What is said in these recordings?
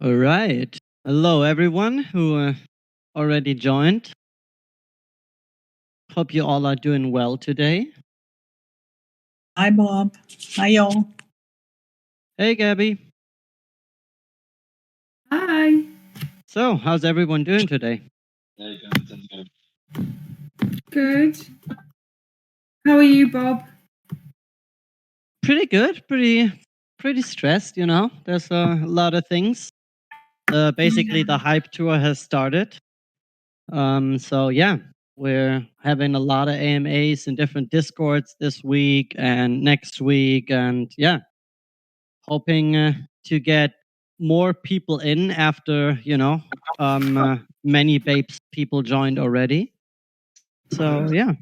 All right. Hello, everyone who already joined. Hope you all are doing well today. Hi, Bob. Hi, y'all. Hey, Gabby. Hi. So, how's everyone doing today? Good. How are you, Bob? Pretty good. Pretty stressed, you know. There's a lot of things. Basically, the hype tour has started. So yeah, we're having a lot of AMAs in different Discords this week and next week, and yeah, hoping to get more people in after many Babes people joined already. So yeah.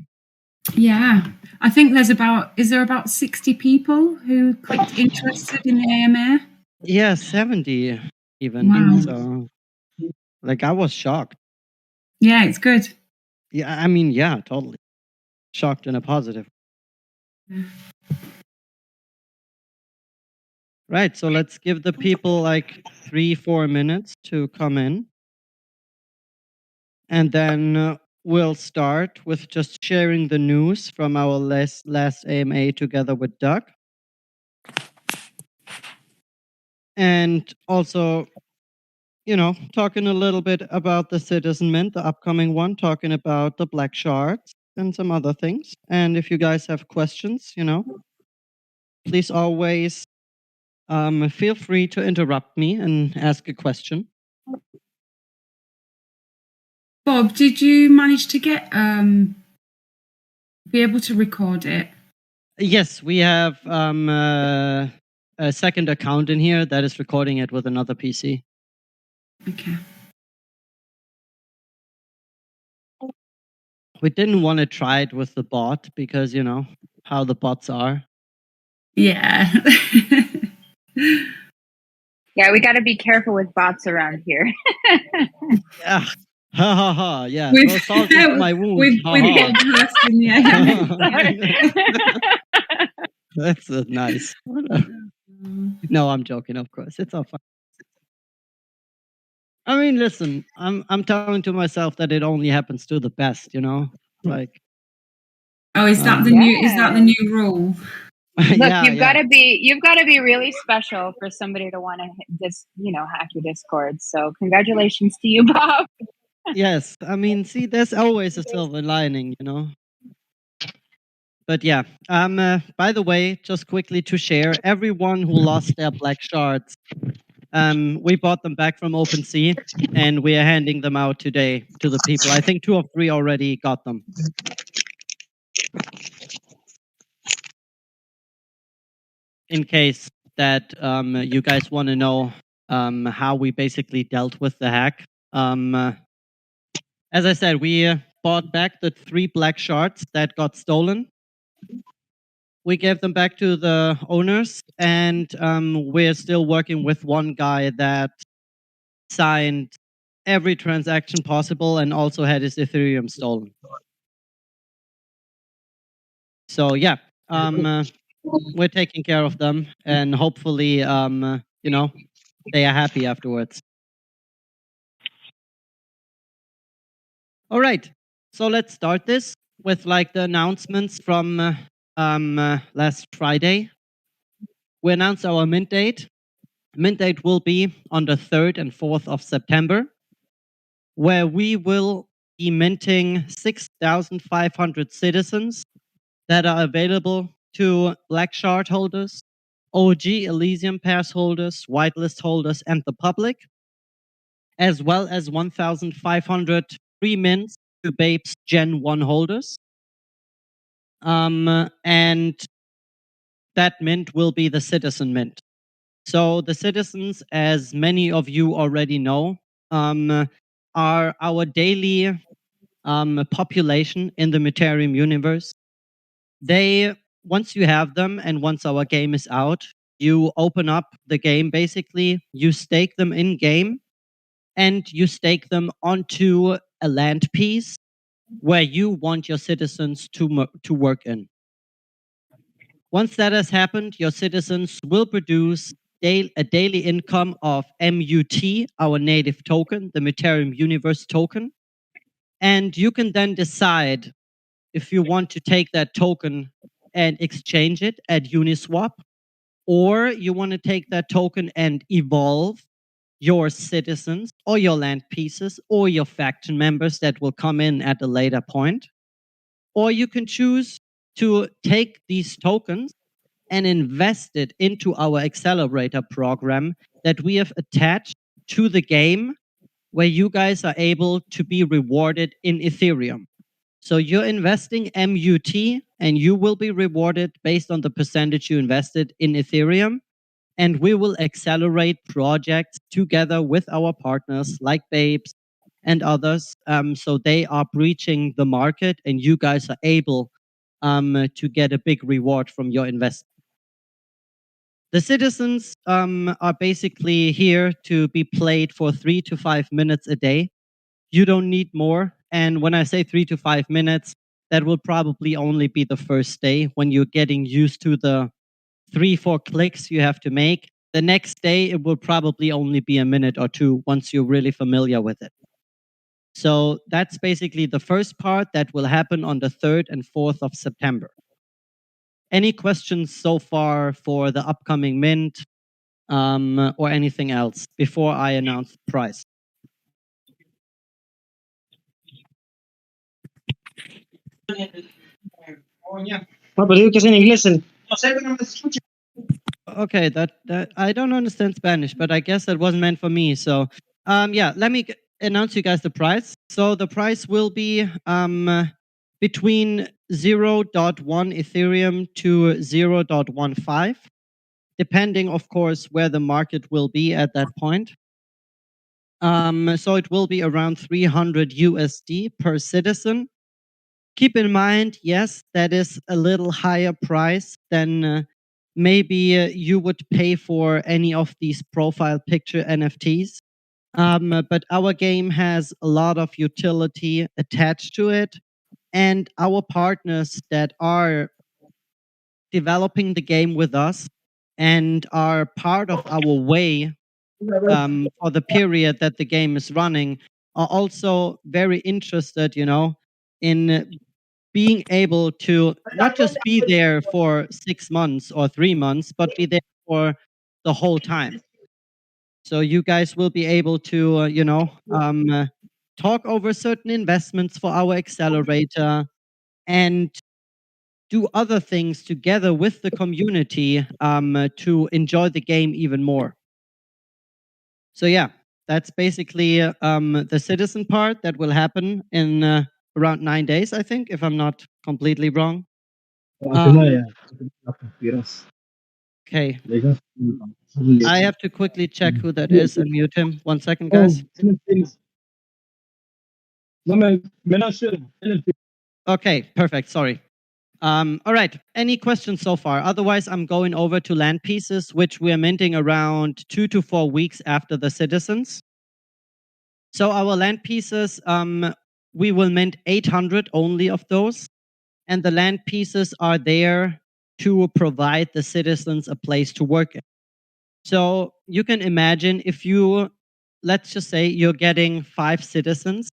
Yeah, I think is there about 60 people who clicked interested in the AMA? Yeah, 70 even. Wow. So like I was shocked. Yeah, it's good. Yeah, I mean, yeah, totally. Shocked in a positive. Yeah. Right, so let's give the people like 3-4 minutes to come in. And then we'll start with just sharing the news from our last AMA together with Doug. And also, talking a little bit about the Citizen Mint, the upcoming one, talking about the Black Shards and some other things. And if you guys have questions, please always feel free to interrupt me and ask a question. Bob, did you manage to be able to record it? Yes, we have a second account in here that is recording it with another PC. Okay. We didn't want to try it with the bot because, how the bots are. Yeah. Yeah, we got to be careful with bots around here. Yeah. Ha ha ha. Yeah. Throw salt into my wound. With Bob hosting the AMA. That's nice. No, I'm joking, of course. It's all fine. I mean, listen, I'm telling to myself that it only happens to the best, Like Oh, is that the new rule? Look, yeah, you've got to be really special for somebody to want to hack your Discord. So congratulations to you, Bob. Yes, I mean, see, there's always a silver lining, But yeah, by the way, just quickly to share, everyone who lost their black shards, we bought them back from OpenSea, and we are handing them out today to the people. I think 2 or 3 already got them. In case that you guys want to know how we basically dealt with the hack. As I said, we bought back the 3 black shards that got stolen. We gave them back to the owners, and we're still working with one guy that signed every transaction possible and also had his Ethereum stolen. So yeah, we're taking care of them, and hopefully, they are happy afterwards. All right, so let's start this with like the announcements from last Friday. We announced our mint date. Mint date will be on the 3rd and 4th of September, where we will be minting 6,500 citizens that are available to Black Shard holders, OG Elysium Pass holders, whitelist holders, and the public, as well as 1,500 free mints to Babes Gen 1 holders. And that mint will be the Citizen Mint. So the citizens, as many of you already know, are our daily population in the Mutariuum universe. Once you have them and once our game is out, you open up the game basically, you stake them in game, and you stake them onto a land piece where you want your citizens to work in. Once that has happened, your citizens will produce a daily income of MUT, our native token, the Mutariuum universe token. And you can then decide if you want to take that token and exchange it at Uniswap, or you want to take that token and evolve your citizens or your land pieces or your faction members that will come in at a later point. Or you can choose to take these tokens and invest it into our accelerator program that we have attached to the game, where you guys are able to be rewarded in Ethereum. So you're investing MUT and you will be rewarded based on the percentage you invested in Ethereum. And we will accelerate projects together with our partners like Babes and others. So they are breaching the market and you guys are able to get a big reward from your investment. The citizens are basically here to be played for 3 to 5 minutes a day. You don't need more. And when I say 3 to 5 minutes, that will probably only be the first day when you're getting used to the 3-4 clicks you have to make. The next day, it will probably only be a minute or two once you're really familiar with it. So that's basically the first part that will happen on the 3rd and 4th of September. Any questions so far for the upcoming mint or anything else before I announce the price? Okay, that I don't understand Spanish, but I guess that wasn't meant for me. So, yeah, let me announce you guys the price. So the price will be between 0.1 Ethereum to 0.15, depending, of course, where the market will be at that point. So it will be around 300 USD per citizen. Keep in mind, yes, that is a little higher price than maybe you would pay for any of these profile picture NFTs. But our game has a lot of utility attached to it. And our partners that are developing the game with us and are part of our way for the period that the game is running are also very interested, in being able to not just be there for 6 months or 3 months, but be there for the whole time. So you guys will be able to, talk over certain investments for our accelerator and do other things together with the community to enjoy the game even more. So yeah, that's basically the citizen part that will happen in around 9 days, I think, if I'm not completely wrong. Okay. I have to quickly check who that is and mute him. 1 second, guys. Okay, perfect. Sorry. All right. Any questions so far? Otherwise, I'm going over to land pieces, which we're minting around 2 to 4 weeks after the citizens. So our land pieces, we will mint 800 only of those. And the land pieces are there to provide the citizens a place to work in. So you can imagine if you, let's just say you're getting 5 citizens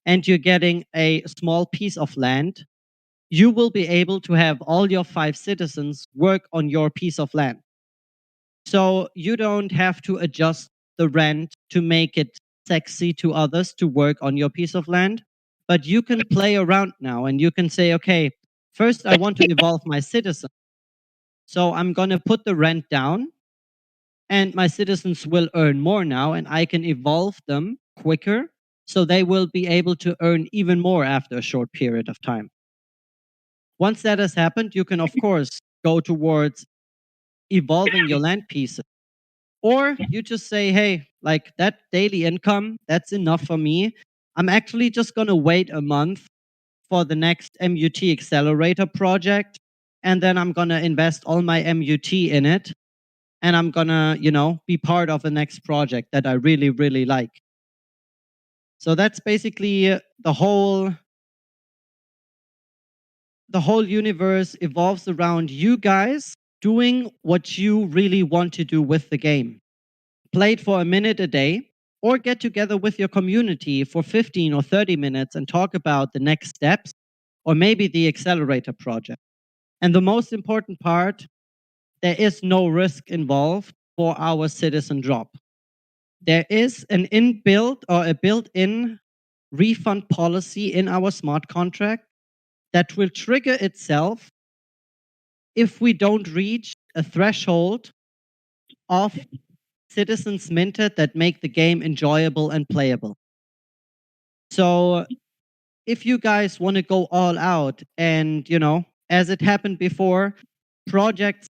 and you're getting a small piece of land, you will be able to have all your 5 citizens work on your piece of land. So you don't have to adjust the rent to make it sexy to others to work on your piece of land, but you can play around now and you can say, okay, first I want to evolve my citizen. So I'm going to put the rent down and my citizens will earn more now and I can evolve them quicker. So they will be able to earn even more after a short period of time. Once that has happened, you can, of course, go towards evolving your land pieces. Or you just say, hey, like that daily income, that's enough for me. I'm actually just going to wait a month for the next MUT accelerator project. And then I'm going to invest all my MUT in it. And I'm going to, be part of the next project that I really, really like. So that's basically the whole universe evolves around you guys doing what you really want to do with the game. Play it for a minute a day, or get together with your community for 15 or 30 minutes and talk about the next steps, or maybe the accelerator project. And the most important part, there is no risk involved for our citizen drop. There is an inbuilt or a built-in refund policy in our smart contract that will trigger itself if we don't reach a threshold of citizens minted that make the game enjoyable and playable. So if you guys want to go all out and, as it happened before, projects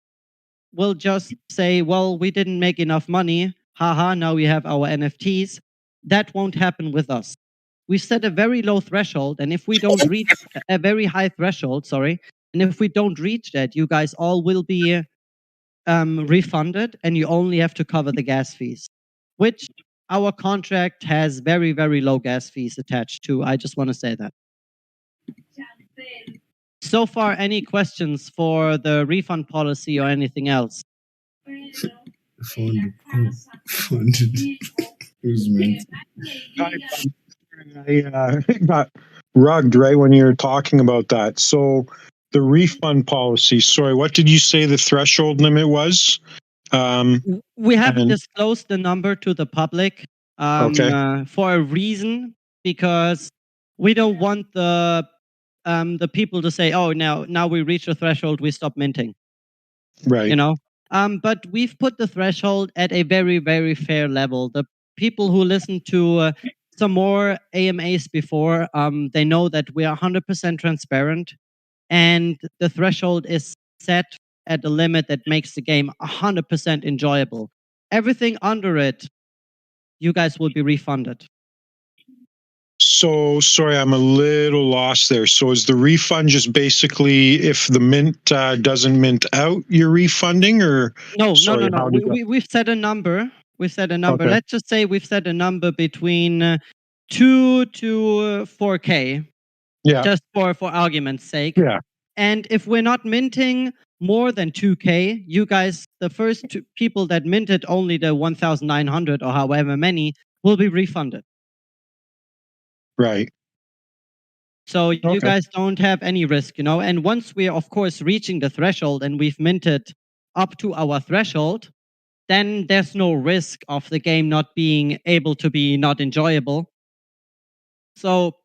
will just say, well, we didn't make enough money. Haha, now we have our NFTs. That won't happen with us. We set a very low threshold, and if we don't reach a very high threshold, and if we don't reach that, you guys all will be refunded, and you only have to cover the gas fees, which our contract has very, very low gas fees attached to. I just want to say that. So far, any questions for the refund policy or anything else? Funded. Who's meant? I got rugged right when you were talking about that. So the refund policy, sorry, what did you say the threshold limit was? We haven't disclosed the number to the public for a reason, because we don't want the people to say, oh, now we reach a threshold, we stop minting. Right. But we've put the threshold at a very, very fair level. The people who listen to some more AMAs before, they know that we are 100% transparent, and the threshold is set at a limit that makes the game 100% enjoyable. Everything under it, you guys will be refunded. So, sorry, I'm a little lost there. So is the refund just basically if the mint doesn't mint out, you're refunding, or? No. We've set a number. Okay. Let's just say we've set a number between 2 to 4K. Yeah. Just for argument's sake. Yeah. And if we're not minting more than 2K, you guys, the first two people that minted only the 1,900 or however many, will be refunded. Right. So you guys don't have any risk, And once we're, of course, reaching the threshold and we've minted up to our threshold, then there's no risk of the game not being able to be not enjoyable. So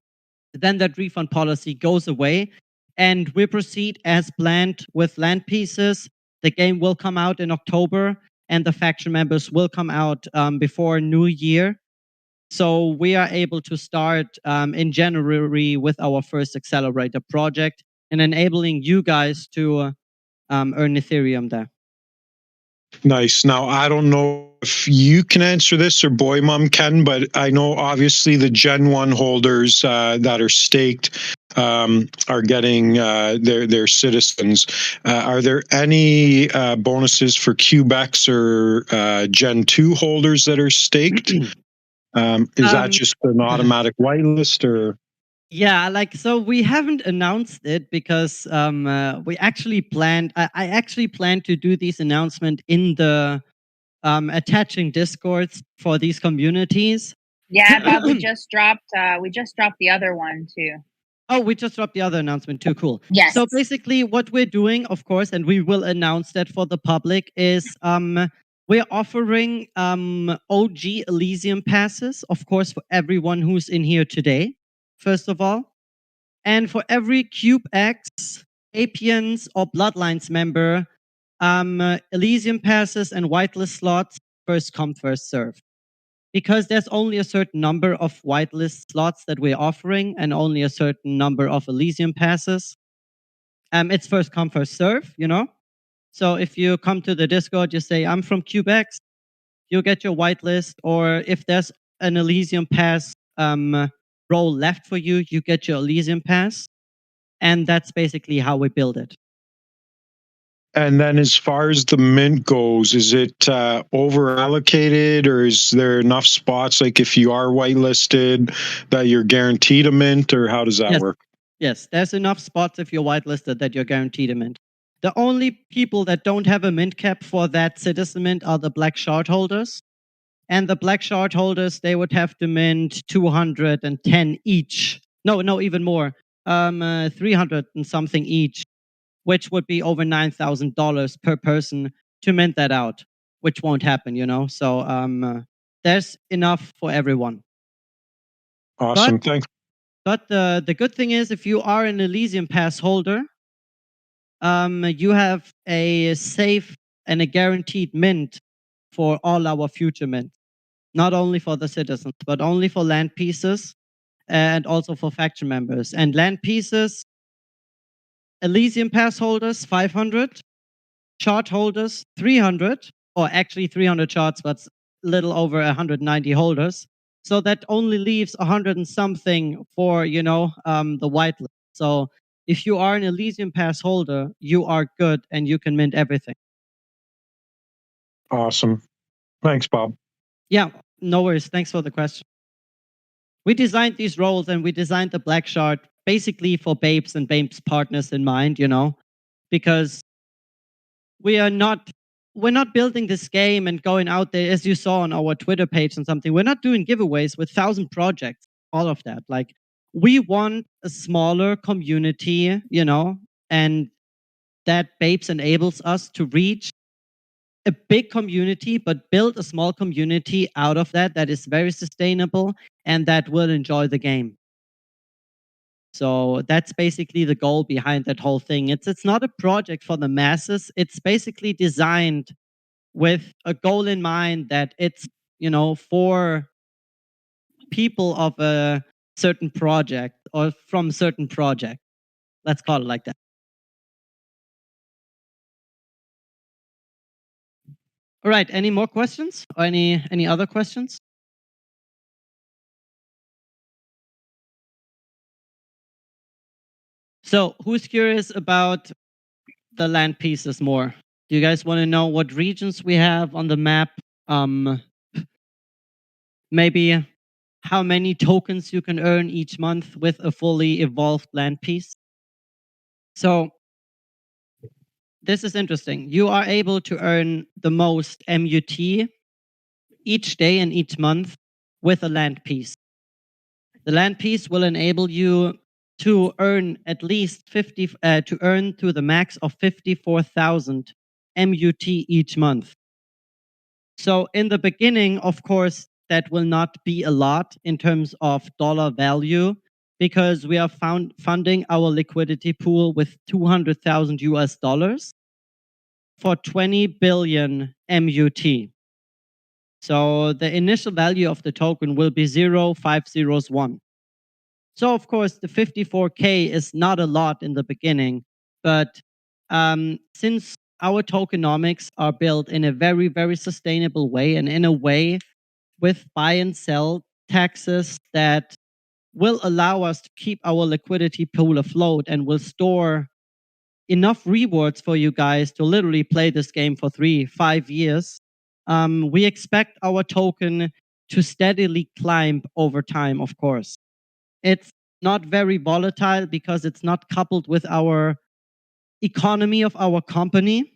then that refund policy goes away, and we proceed as planned with land pieces. The game will come out in October, and the faction members will come out before New Year. So we are able to start in January with our first accelerator project and enabling you guys to earn Ethereum there. Nice. Now, I don't know if you can answer this or Boy Mom can, but I know obviously the Gen 1 holders that are staked are getting their citizens. Are there any bonuses for Quebecs or Gen 2 holders that are staked? Is that just an automatic whitelist, or? Yeah, so we haven't announced it because we actually planned. I actually planned to do these announcements in the attaching Discords for these communities. Yeah, Bob, we just dropped the other one too. Oh, we just dropped the other announcement too. Cool. Yes. So basically, what we're doing, of course, and we will announce that for the public, is we're offering OG Elysium passes, of course, for everyone who's in here today. First of all, and for every CubeX, Apians, or Bloodlines member, Elysium passes and whitelist slots first come, first serve. Because there's only a certain number of whitelist slots that we're offering and only a certain number of Elysium passes. It's first come, first serve, So if you come to the Discord, you say, I'm from CubeX, you'll get your whitelist, or if there's an Elysium pass role left for you, you get your Elysium pass. And that's basically how we build it. And then as far as the mint goes, is it over allocated, or is there enough spots, like if you are whitelisted, that you're guaranteed a mint, or how does that work? Yes, there's enough spots if you're whitelisted that you're guaranteed a mint. The only people that don't have a mint cap for that citizen mint are the black shard holders. And the black shard holders, they would have to mint 210 each. No, even more. 300 and something each, which would be over $9,000 per person to mint that out, which won't happen, you know. So there's enough for everyone. Awesome. Thanks. But the good thing is, if you are an Elysium Pass holder, you have a safe and a guaranteed mint for all our future mints. Not only for the citizens, but only for land pieces and also for faction members. And land pieces, Elysium Pass holders, 500. Chart holders, 300. Or actually 300 charts, but a little over 190 holders. So that only leaves 100 and something for, you know, the whitelist. So if you are an Elysium Pass holder, you are good and you can mint everything. Awesome. Thanks, Bob. Yeah, no worries. Thanks for the question. We designed these roles and we designed the black shard basically for babes and babes partners in mind, you know, because we're not building this game and going out there, as you saw on our Twitter page and something. We're not doing giveaways with 1,000 projects, all of that. Like, we want a smaller community, you know, and that Babes enables us to reach a big community, but build a small community out of that that is very sustainable and that will enjoy the game. So that's basically the goal behind that whole thing. It's not a project for the masses. It's basically designed with a goal in mind that it's, you know, for people of a certain project or from a certain project. Let's call it like that. All right. Any more questions or any other questions? So who's curious about the land pieces more? Do you guys want to know what regions we have on the map? Maybe how many tokens you can earn each month with a fully evolved land piece? So this is interesting. You are able to earn the most MUT each day and each month with a land piece. The land piece will enable you to earn at least to earn to the max of 54,000 MUT each month. So in the beginning, of course, that will not be a lot in terms of dollar value because we are funding our liquidity pool with 200,000 US dollars for 20 billion MUT. So the initial value of the token will be 0.501. So of course the 54K is not a lot in the beginning, but since our tokenomics are built in a very, very sustainable way and in a way with buy and sell taxes that will allow us to keep our liquidity pool afloat and will store enough rewards for you guys to literally play this game for 3-5 years, we expect our token to steadily climb over time, of course. It's not very volatile because it's not coupled with our economy of our company.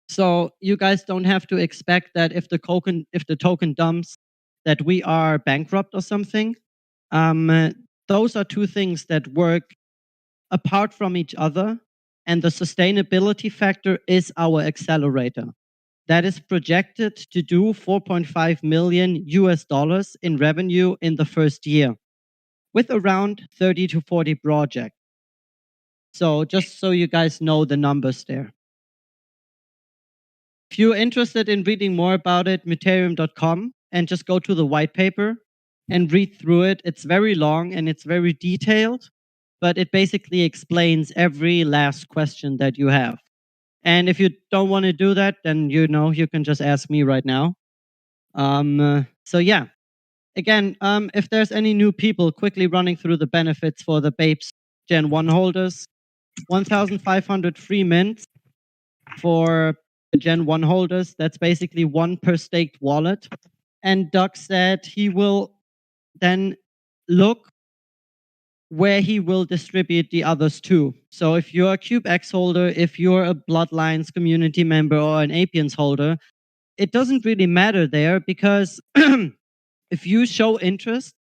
So you guys don't have to expect that if the token dumps, that we are bankrupt or something. Those are two things that work apart from each other, and the sustainability factor is our accelerator. That is projected to do 4.5 million US dollars in revenue in the first year, with around 30 to 40 projects. So just so you guys know the numbers there. If you're interested in reading more about it, Mutariuum.com, and just go to the white paper and read through it. It's very long and it's very detailed, but it basically explains every last question that you have. And if you don't want to do that, then you know you can just ask me right now. So yeah, again, if there's any new people quickly running through the benefits for the Babes Gen 1 holders, 1,500 free mints for the Gen 1 holders. That's basically one per staked wallet. And Doug said he will then look where he will distribute the others to. So if you're a CubeX holder, if you're a Bloodlines community member or an Apians holder, it doesn't really matter there, because if you show interest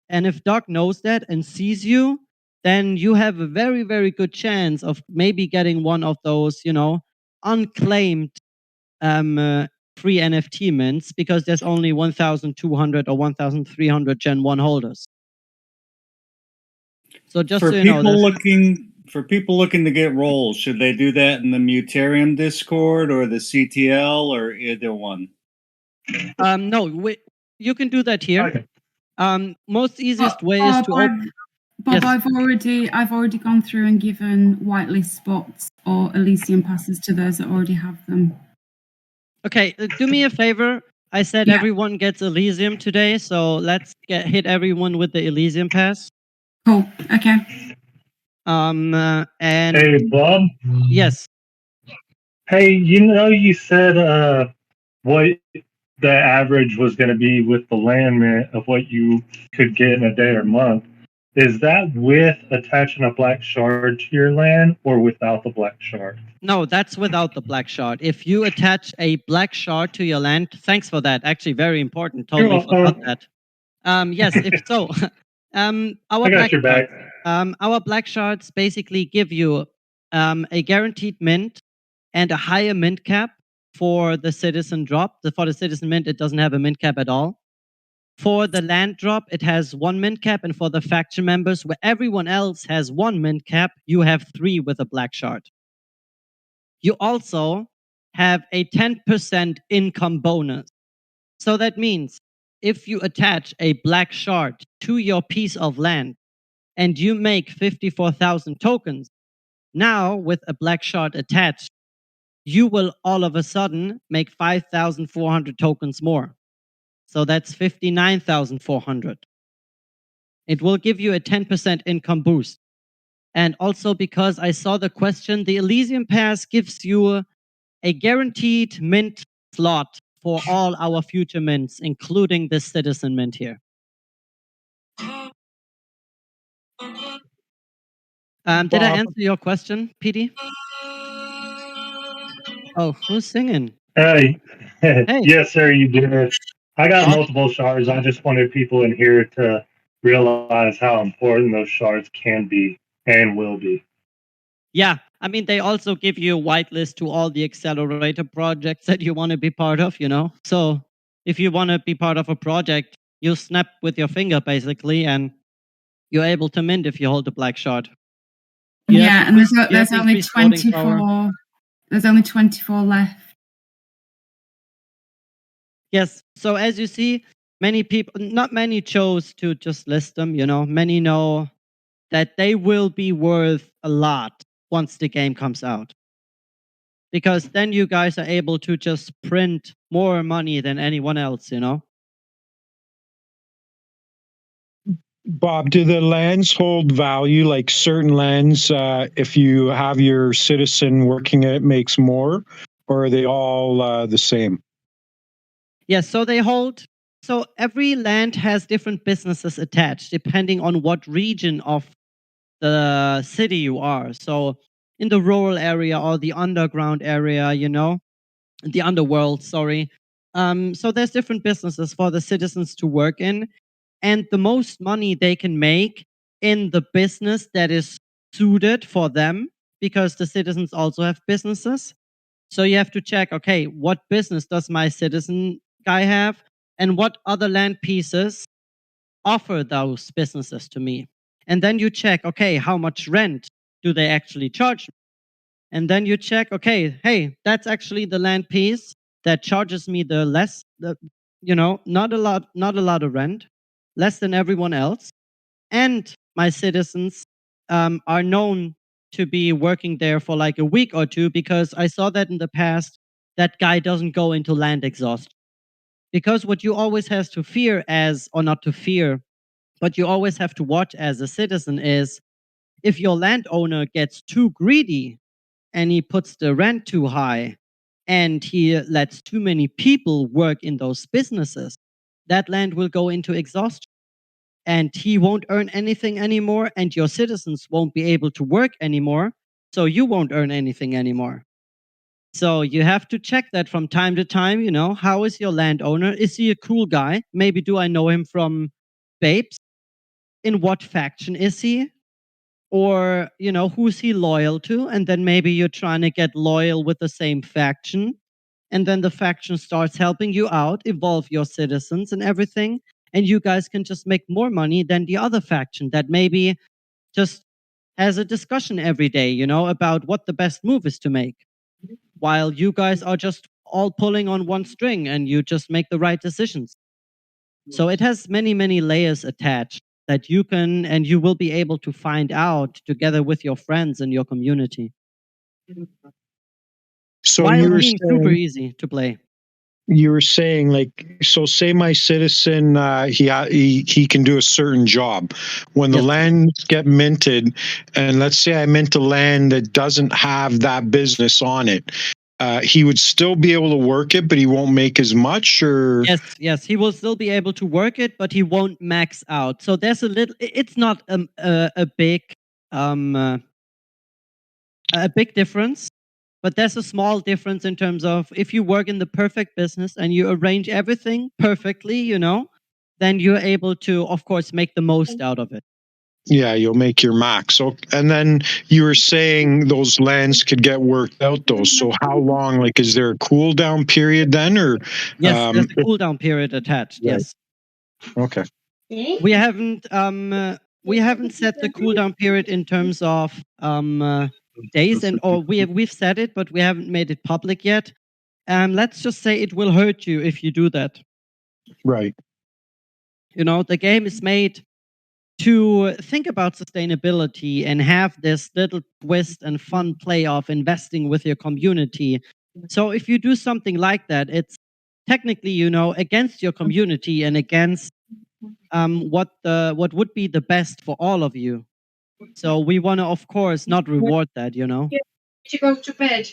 and if Doc knows that and sees you, then you have a very, very good chance of maybe getting one of those, unclaimed free NFT mints, because there's only 1,200 or 1,300 Gen 1 holders. So just For so you know, for people looking to get rolls, should they do that in the Mutariuum Discord or the CTL or either one? no, you can do that here. Okay. Most easiest way is to open. Bob, Yes. I've already gone through and given whitelist spots or Elysium passes to those that already have them. Okay, do me a favor. I said Yeah. everyone gets Elysium today, so let's hit everyone with the Elysium pass. Cool. Okay. And Hey, Bob. yes, Hey, you said what the average was going to be with the land mint of what you could get in a day or month. Is that with attaching a black shard to your land or without the black shard? no, that's without the black shard. If you attach a black shard to your land, thanks for that. Actually, very important. Totally forgot that. Yes, if so, I got your back. Our black shards basically give you a guaranteed mint and a higher mint cap for the citizen drop. For the citizen mint, it doesn't have a mint cap at all. For the land drop, it has 1 mint cap, and for the faction members, where everyone else has 1 mint cap, you have 3 with a black shard. You also have a 10% income bonus. So that means if you attach a black shard to your piece of land and you make 54,000 tokens, now with a black shard attached, you will all of a sudden make 5,400 tokens more. So that's 59,400. It will give you a 10% income boost. And also, because I saw the question, the Elysium Pass gives you a guaranteed mint slot for all our future mints, including this citizen mint here. Did I answer your question, PD? Oh, who's singing? Hey. Hey. Yes, sir, you did. I got multiple shards. I just wanted people in here to realize how important those shards can be and will be. Yeah, I mean, they also give you a whitelist to all the accelerator projects that you want to be part of, So if you want to be part of a project, you snap with your finger, basically, and you're able to mint if you hold the black shard. Yeah, and there's only 24. There's only 24 left. Yes, so as you see, many people, not many chose to just list them, Many know that they will be worth a lot once the game comes out. Because then you guys are able to just print more money than anyone else, Bob, do the lands hold value? Like certain lands, if you have your citizen working it, makes more, or are they all the same? Yes, so they hold. So every land has different businesses attached, depending on what region of the city you are. So in the rural area or the underground area, the underworld, sorry. So there's different businesses for the citizens to work in. And the most money they can make in the business that is suited for them, because the citizens also have businesses. So you have to check, okay, what business does my citizen guy have? And what other land pieces offer those businesses to me? And then you check, okay, how much rent do they actually charge me? And then you check, okay, hey, that's actually the land piece that charges me the less, not a lot of rent, less than everyone else. And my citizens are known to be working there for like a week or two, because I saw that in the past, that guy doesn't go into land exhaustion. Because what you always have to fear or not to fear, but you always have to watch as a citizen is if your landowner gets too greedy and he puts the rent too high and he lets too many people work in those businesses, that land will go into exhaustion. and he won't earn anything anymore, and your citizens won't be able to work anymore, so you won't earn anything anymore. So you have to check that from time to time, you know, how is your landowner? Is he a cool guy? Maybe do I know him from Babes? In what faction is he? Or, you know, who's he loyal to? And then maybe you're trying to get loyal with the same faction. And then the faction starts helping you out, evolve your citizens and everything. And you guys can just make more money than the other faction that maybe just has a discussion every day, you know, about what the best move is to make. While you guys are just all pulling on one string and you just make the right decisions. So it has many, many layers attached that you can and you will be able to find out together with your friends and your community. So While you were being super saying, easy to play. you were saying like, so say my citizen, he can do a certain job. When the Yes. lands get minted, and let's say I mint a land that doesn't have that business on it, he would still be able to work it, but he won't make as much, or Yes, he will still be able to work it, but he won't max out. So there's a little. It's not a big difference, but there's a small difference in terms of if you work in the perfect business and you arrange everything perfectly, you know, then you're able to, of course, make the most out of it. yeah, you'll make your max. So, and then you were saying those lands could get worked out though. So how long? Like, is there a cool down period then, or Yes, there's a cooldown period attached. Right. Yes, okay? we haven't set the cooldown period in terms of days, and or we've set it, but we haven't made it public yet. Let's just say it will hurt you if you do that. Right. You know, the game is made to think about sustainability and have this little twist and fun play of investing with your community. So if you do something like that, it's technically, you know, against your community and against what would be the best for all of you. So we want to, of course, not reward that, you know. To go to bed.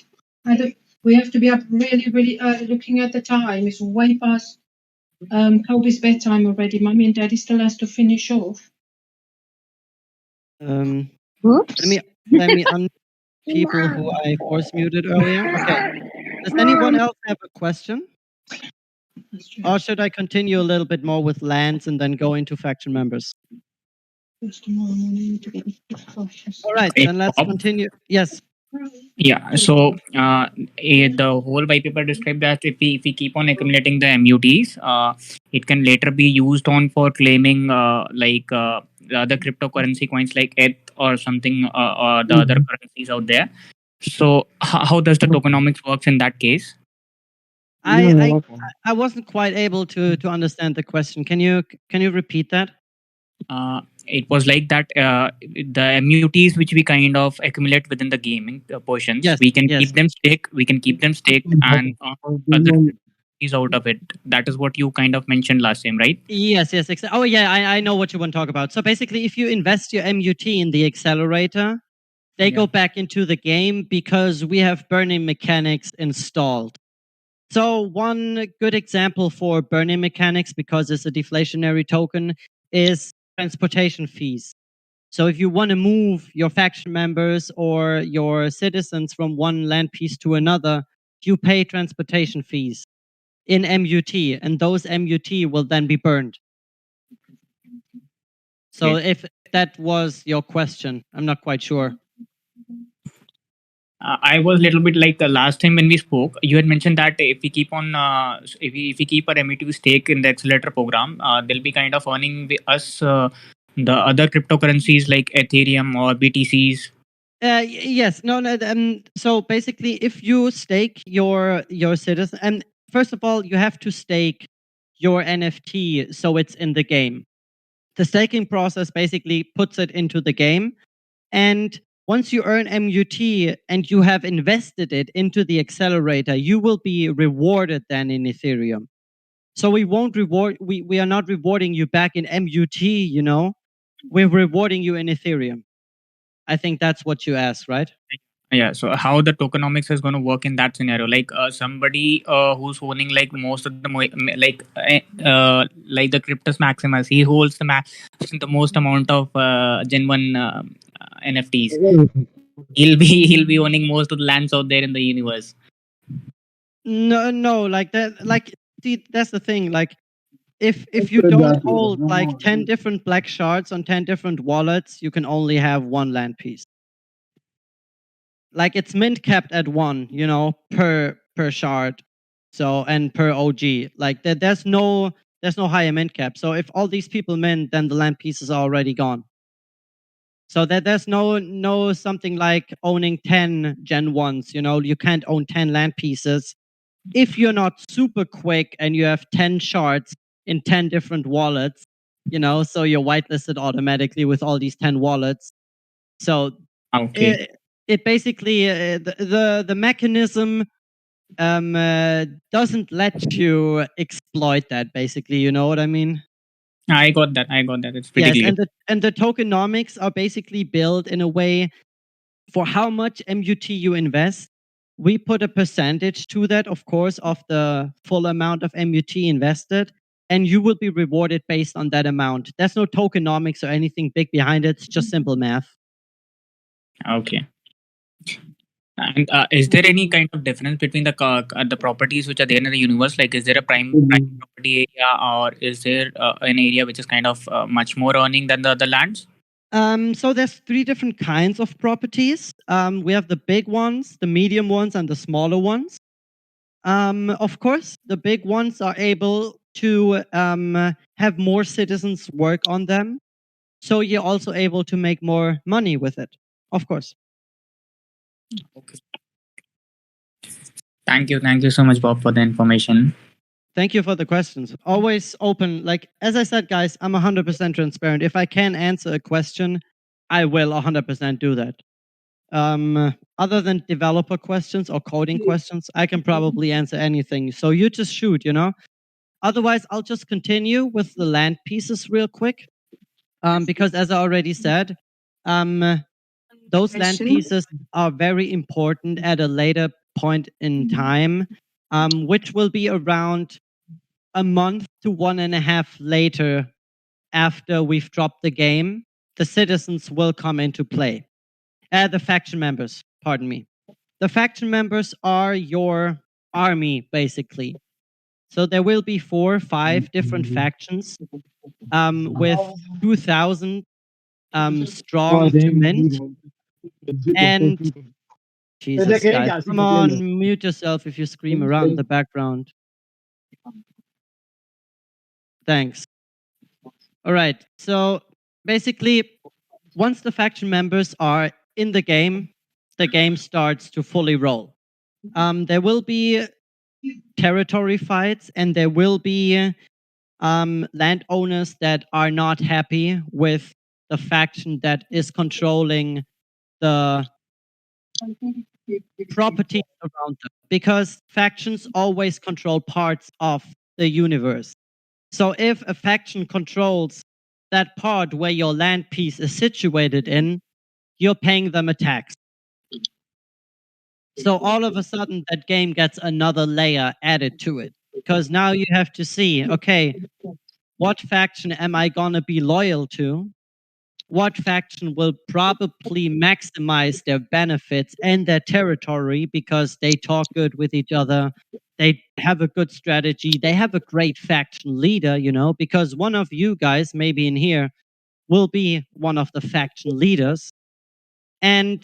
We have to be up really, really early. Looking at the time, it's way past Kobe's bedtime already. Mummy and Daddy still has to finish off. Oops. Let me unmute people who I force muted earlier. Okay. Does anyone else have a question? Or should I continue a little bit more with lands and then go into faction members? All right, then let's continue. Yes. Yeah, so the whole white paper described that if we keep on accumulating the MUTs, it can later be used on for claiming the other cryptocurrency coins like ETH or something, or the other currencies out there. So how does the tokenomics works in that case? I wasn't quite able to understand the question. Can you repeat that? It was like that the MUTs which we kind of accumulate within the gaming portions, Yes, we can yes. keep them staked, and other is out of it. That is what you kind of mentioned last time, right? Yes, exactly. Oh yeah, I know what you want to talk about. So basically, if you invest your MUT in the accelerator, they go back into the game because we have burning mechanics installed. So one good example for burning mechanics, because it's a deflationary token, is transportation fees. So if you want to move your faction members or your citizens from one land piece to another, you pay transportation fees in MUT, and those MUT will then be burned. So if that was your question, I'm not quite sure. I was a little bit like the last time when we spoke. You had mentioned that if we keep on, if we keep our MUT stake in the accelerator program, they'll be kind of earning us the other cryptocurrencies like Ethereum or BTCs. Yes, no. So basically, if you stake your citizen, and first of all, you have to stake your NFT so it's in the game. The staking process basically puts it into the game, and once you earn MUT and you have invested it into the accelerator, you will be rewarded then in Ethereum. So we won't reward. We are not rewarding you back in MUT. You know, we're rewarding you in Ethereum. I think that's what you asked, right? Yeah, so how the tokenomics is going to work in that scenario? Like somebody who's owning like most of the like the Cryptus Maximus, he holds the most amount of Gen One NFTs. He'll be owning most of the lands out there in the universe. No, like that. Like, see, that's the thing. Like, if you don't hold like 10 different black shards on 10 different wallets, you can only have one land piece. Like, it's mint capped at 1, you know, per shard. So, and per OG. Like, there's no higher mint cap. So if all these people mint, then the land pieces are already gone. So that there's no something like owning 10 Gen 1s, you know, you can't own 10 land pieces if you're not super quick and you have 10 shards in 10 different wallets, you know, so you're whitelisted automatically with all these 10 wallets. So Okay. it basically the mechanism doesn't let you exploit that, basically, you know what I mean? I got that. It's pretty Yes, clear. and the tokenomics are basically built in a way for how much MUT you invest. We put a percentage to that, of course, of the full amount of MUT invested, and you will be rewarded based on that amount. There's no tokenomics or anything big behind it. It's just simple math. Okay. And is there any kind of difference between the properties which are there in the universe? Like, is there a prime property area, or is there an area which is kind of much more earning than the other lands? So there's 3 different kinds of properties. We have the big ones, the medium ones, and the smaller ones. Of course, the big ones are able to have more citizens work on them. So you're also able to make more money with it, of course. Okay. Thank you so much, Bob, for the information. Thank you for the questions. Always open. Like, as I said, guys, I'm 100% transparent. If I can answer a question, I will 100% do that. Other than developer questions or coding questions, I can probably answer anything. So you just shoot, you know? Otherwise, I'll just continue with the land pieces real quick. Because as I already said, those land pieces are very important at a later point in time, which will be around a month to 1.5 later after we've dropped the game. The citizens will come into play. The faction members, pardon me. The faction members are your army, basically. So there will be 4 or 5 different factions with 2,000 strong to mint. And Jesus, guys, come on, mute yourself if you scream around the background. Thanks. All right. So basically, once the faction members are in the game starts to fully roll. There will be territory fights, and there will be landowners that are not happy with the faction that is controlling the properties around them, because factions always control parts of the universe. So if a faction controls that part where your land piece is situated in, you're paying them a tax. So all of a sudden, that game gets another layer added to it, because now you have to see, okay, what faction am I gonna be loyal to? What faction will probably maximize their benefits and their territory because they talk good with each other, they have a good strategy, they have a great faction leader, you know, because one of you guys, maybe in here, will be one of the faction leaders. And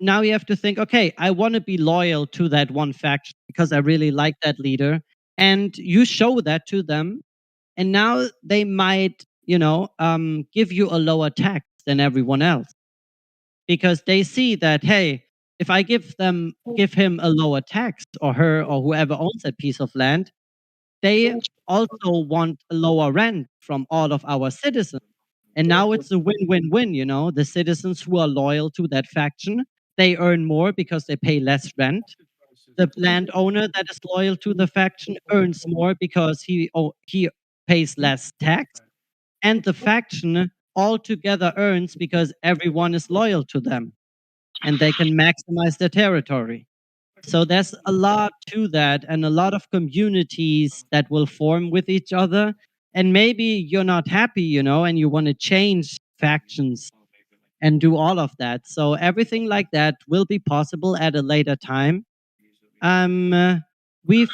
now you have to think, okay, I want to be loyal to that one faction because I really like that leader. And you show that to them. And now they might, you know, give you a lower tax than everyone else, because they see that, hey, if I give him a lower tax, or her, or whoever owns that piece of land, they also want a lower rent from all of our citizens. And now it's a win-win-win, you know. The citizens who are loyal to that faction, they earn more because they pay less rent. The landowner that is loyal to the faction earns more because he pays less tax. And the faction altogether earns because everyone is loyal to them. and they can maximize their territory. So there's a lot to that, and a lot of communities that will form with each other. And maybe you're not happy, and you want to change factions and do all of that. So everything like that will be possible at a later time. We've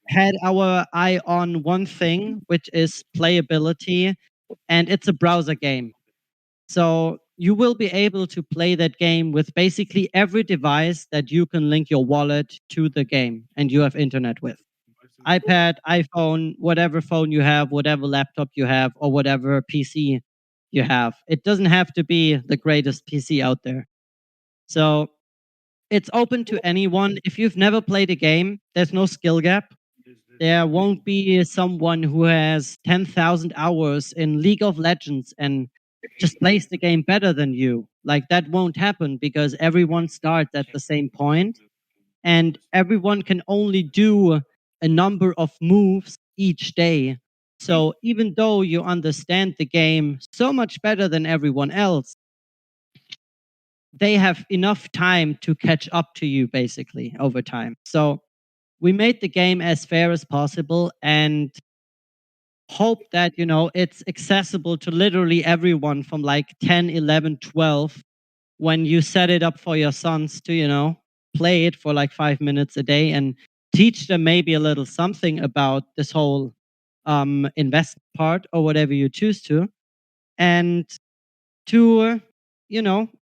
had our eye on one thing, which is playability, and it's a browser game. So you will be able to play that game with basically every device that you can link your wallet to the game and you have internet with. iPad, iPhone, whatever phone you have, whatever laptop you have, or whatever PC you have. It doesn't have to be the greatest PC out there. So it's open to anyone. If you've never played a game, there's no skill gap. There won't be someone who has 10,000 hours in League of Legends and just plays the game better than you. Like, that won't happen because everyone starts at the same point and everyone can only do a number of moves each day. So even though you understand the game so much better than everyone else, they have enough time to catch up to you basically over time. So we made the game as fair as possible and hope that it's accessible to literally everyone from like 10, 11, 12 when you set it up for your sons to play it for like 5 minutes a day and teach them maybe a little something about this whole investment part or whatever you choose to. And to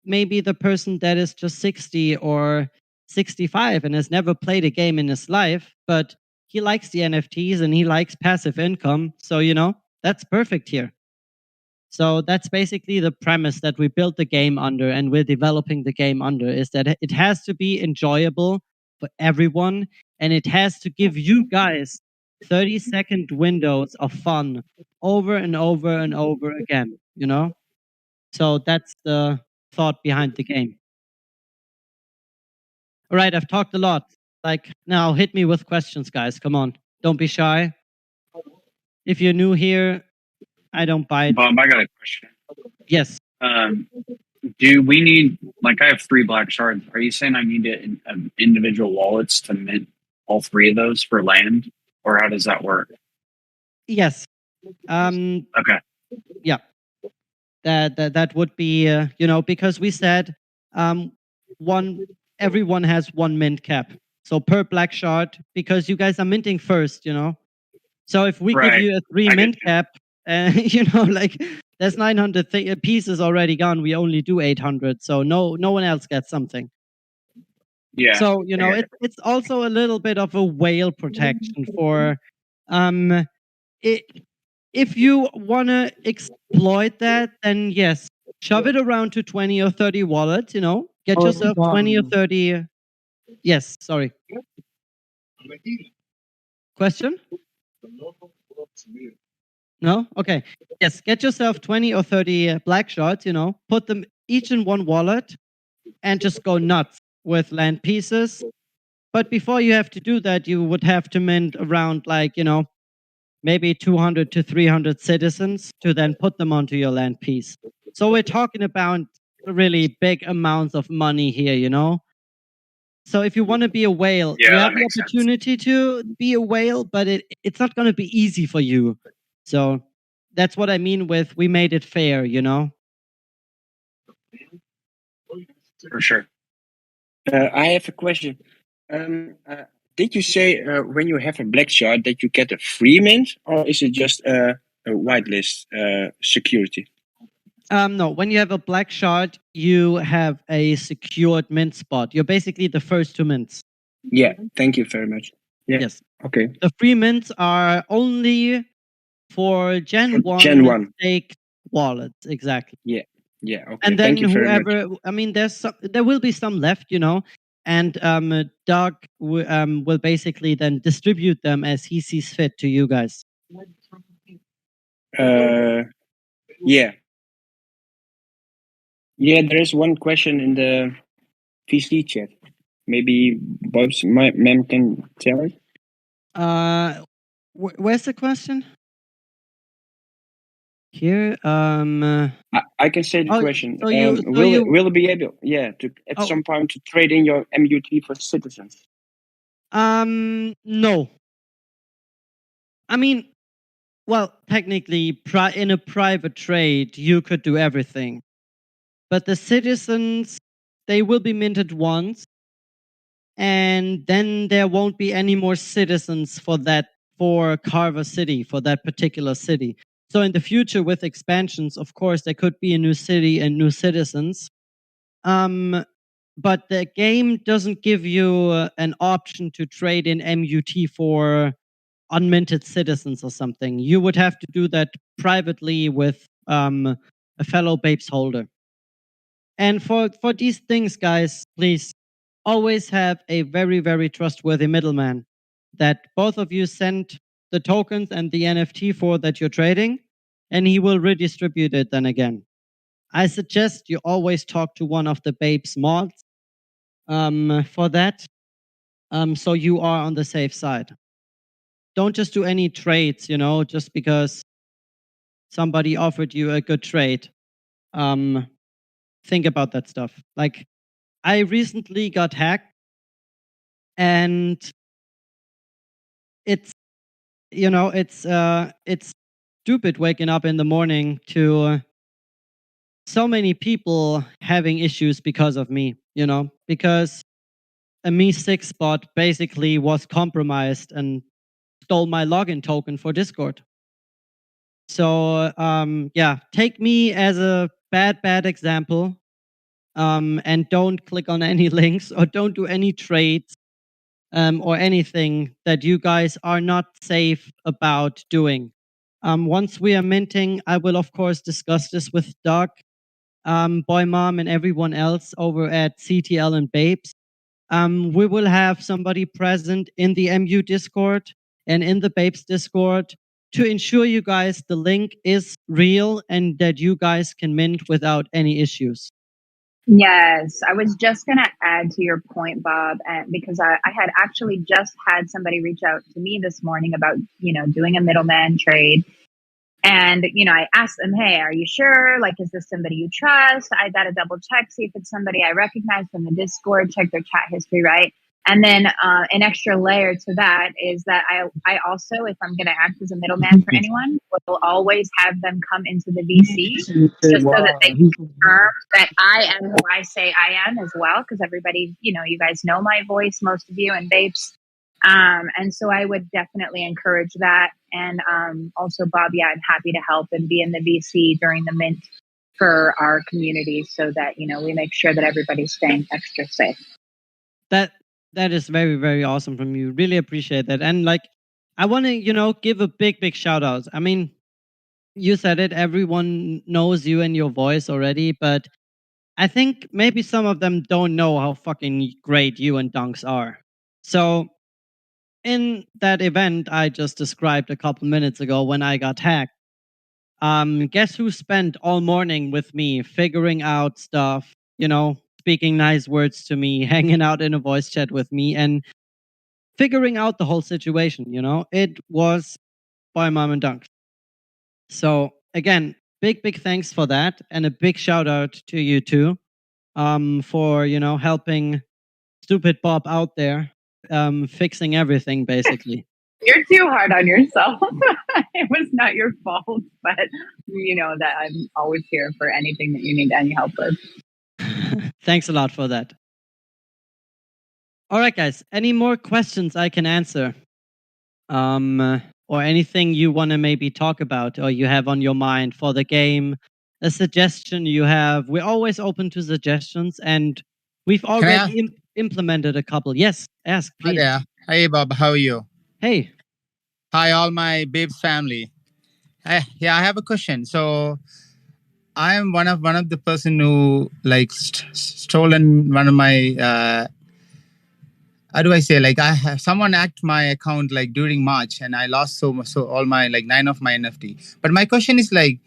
maybe the person that is just 60 or 65 and has never played a game in his life, but he likes the NFTs and he likes passive income. So, that's perfect here. So that's basically the premise that we built the game under and we're developing the game under, is that it has to be enjoyable for everyone and it has to give you guys 30-second windows of fun over and over and over again, So that's the thought behind the game. All right, I've talked a lot. Like, now hit me with questions, guys. Come on. Don't be shy. If you're new here, I don't bite. Bob, I got a question. Yes. Do we need, like, I have 3 black shards. Are you saying I need individual wallets to mint all 3 of those for land? Or how does that work? Yes. Okay. Yeah. That would be, because we said everyone has 1 mint cap. So per black shard, because you guys are minting first, So if we give you a 3 mint cap, like there's 900 pieces already gone. We only do 800, so no one else gets something. Yeah. So it's also a little bit of a whale protection for, if you wanna exploit that, then yes, shove it around to 20 or 30 wallets. Get yourself 20 or 30. Yes, sorry. Question? No? Okay. Yes, get yourself 20 or 30 black shards, put them each in 1 wallet and just go nuts with land pieces. But before you have to do that, you would have to mint around like, maybe 200 to 300 citizens to then put them onto your land piece. So we're talking about really big amounts of money here, So if you want to be a whale, you have the opportunity to be a whale, but it's not going to be easy for you. So that's what I mean with we made it fair, For sure. I have a question. Did you say when you have a black shard that you get a free mint, or is it just a whitelist security? No, when you have a black shard, you have a secured mint spot. You're basically the first 2 mints. Yeah, thank you very much. Yeah. Yes. Okay. The free mints are only for Gen 1 staked wallets, exactly. Yeah. Yeah. Okay. And then thank you very much. I mean, there will be some left, and Doug will basically then distribute them as he sees fit to you guys. Yeah. Yeah, there is one question in the VC chat. Maybe Bob's ma'am can tell it. Where's the question? Here, I I can say the Oh, question. so you, so will you, will it be able, to at oh, some point to trade in your MUT for citizens? no. I mean, well, technically, in a private trade, you could do everything. But the citizens, they will be minted once, and then there won't be any more citizens for Carver City, for that particular city. So in the future, with expansions, of course, there could be a new city and new citizens. But the game doesn't give you an option to trade in MUT for unminted citizens or something. You would have to do that privately with a fellow Babes holder. And for these things, guys, please always have a very, very trustworthy middleman that both of you send the tokens and the NFT for that you're trading, and he will redistribute it then again. I suggest you always talk to one of the Babes mods for that, so you are on the safe side. Don't just do any trades, just because somebody offered you a good trade. Think about that stuff. Like, I recently got hacked, and it's it's stupid waking up in the morning to so many people having issues because of me, because a Me6 bot basically was compromised and stole my login token for Discord. So yeah, take me as a bad example, and don't click on any links or don't do any trades or anything that you guys are not safe about doing. Once we are minting, I will of course discuss this with Doug, Boy Mom, and everyone else over at CTL and Babes. We will have somebody present in the MU Discord and in the Babes Discord to ensure you guys the link is real and that you guys can mint without any issues. Yes, I was just going to add to your point, Bob, and because I had actually just had somebody reach out to me this morning about, doing a middleman trade. And, I asked them, hey, are you sure? Like, is this somebody you trust? I got to double check, see if it's somebody I recognize from the Discord, check their chat history, right? And then an extra layer to that is that I also, if I'm going to act as a middleman for anyone, will always have them come into the VC just so that they can confirm that I am who I say I am as well. Because everybody, you guys know my voice, most of you, and Babes. And so I would definitely encourage that. And also, Bob, yeah, I'm happy to help and be in the VC during the mint for our community so that, we make sure that everybody's staying extra safe. That is very, very awesome from you. Really appreciate that. And like, I want to, give a big shout out. I mean, you said it, everyone knows you and your voice already, but I think maybe some of them don't know how fucking great you and Dunks are. So in that event I just described a couple minutes ago when I got hacked, guess who spent all morning with me figuring out stuff, speaking nice words to me, hanging out in a voice chat with me, and figuring out the whole situation, It was Boy Mom and Dunks. So again, big thanks for that, and a big shout out to you too, for helping stupid Bob out there, fixing everything basically. You're too hard on yourself. It was not your fault, but you know that I'm always here for anything that you need any help with. Thanks a lot for that. All right, guys. Any more questions I can answer? Or anything you want to maybe talk about or you have on your mind for the game? A suggestion you have? We're always open to suggestions, and we've already implemented a couple. Yes, ask, please. Hi there. Hey, Bob. How are you? Hey. Hi, all my Babes family. Yeah, I have a question. So, I am one of the person who stolen one of my. How do I say? Like, I have someone hacked my account like during March, and I lost so all my 9 of my NFT. But my question is like,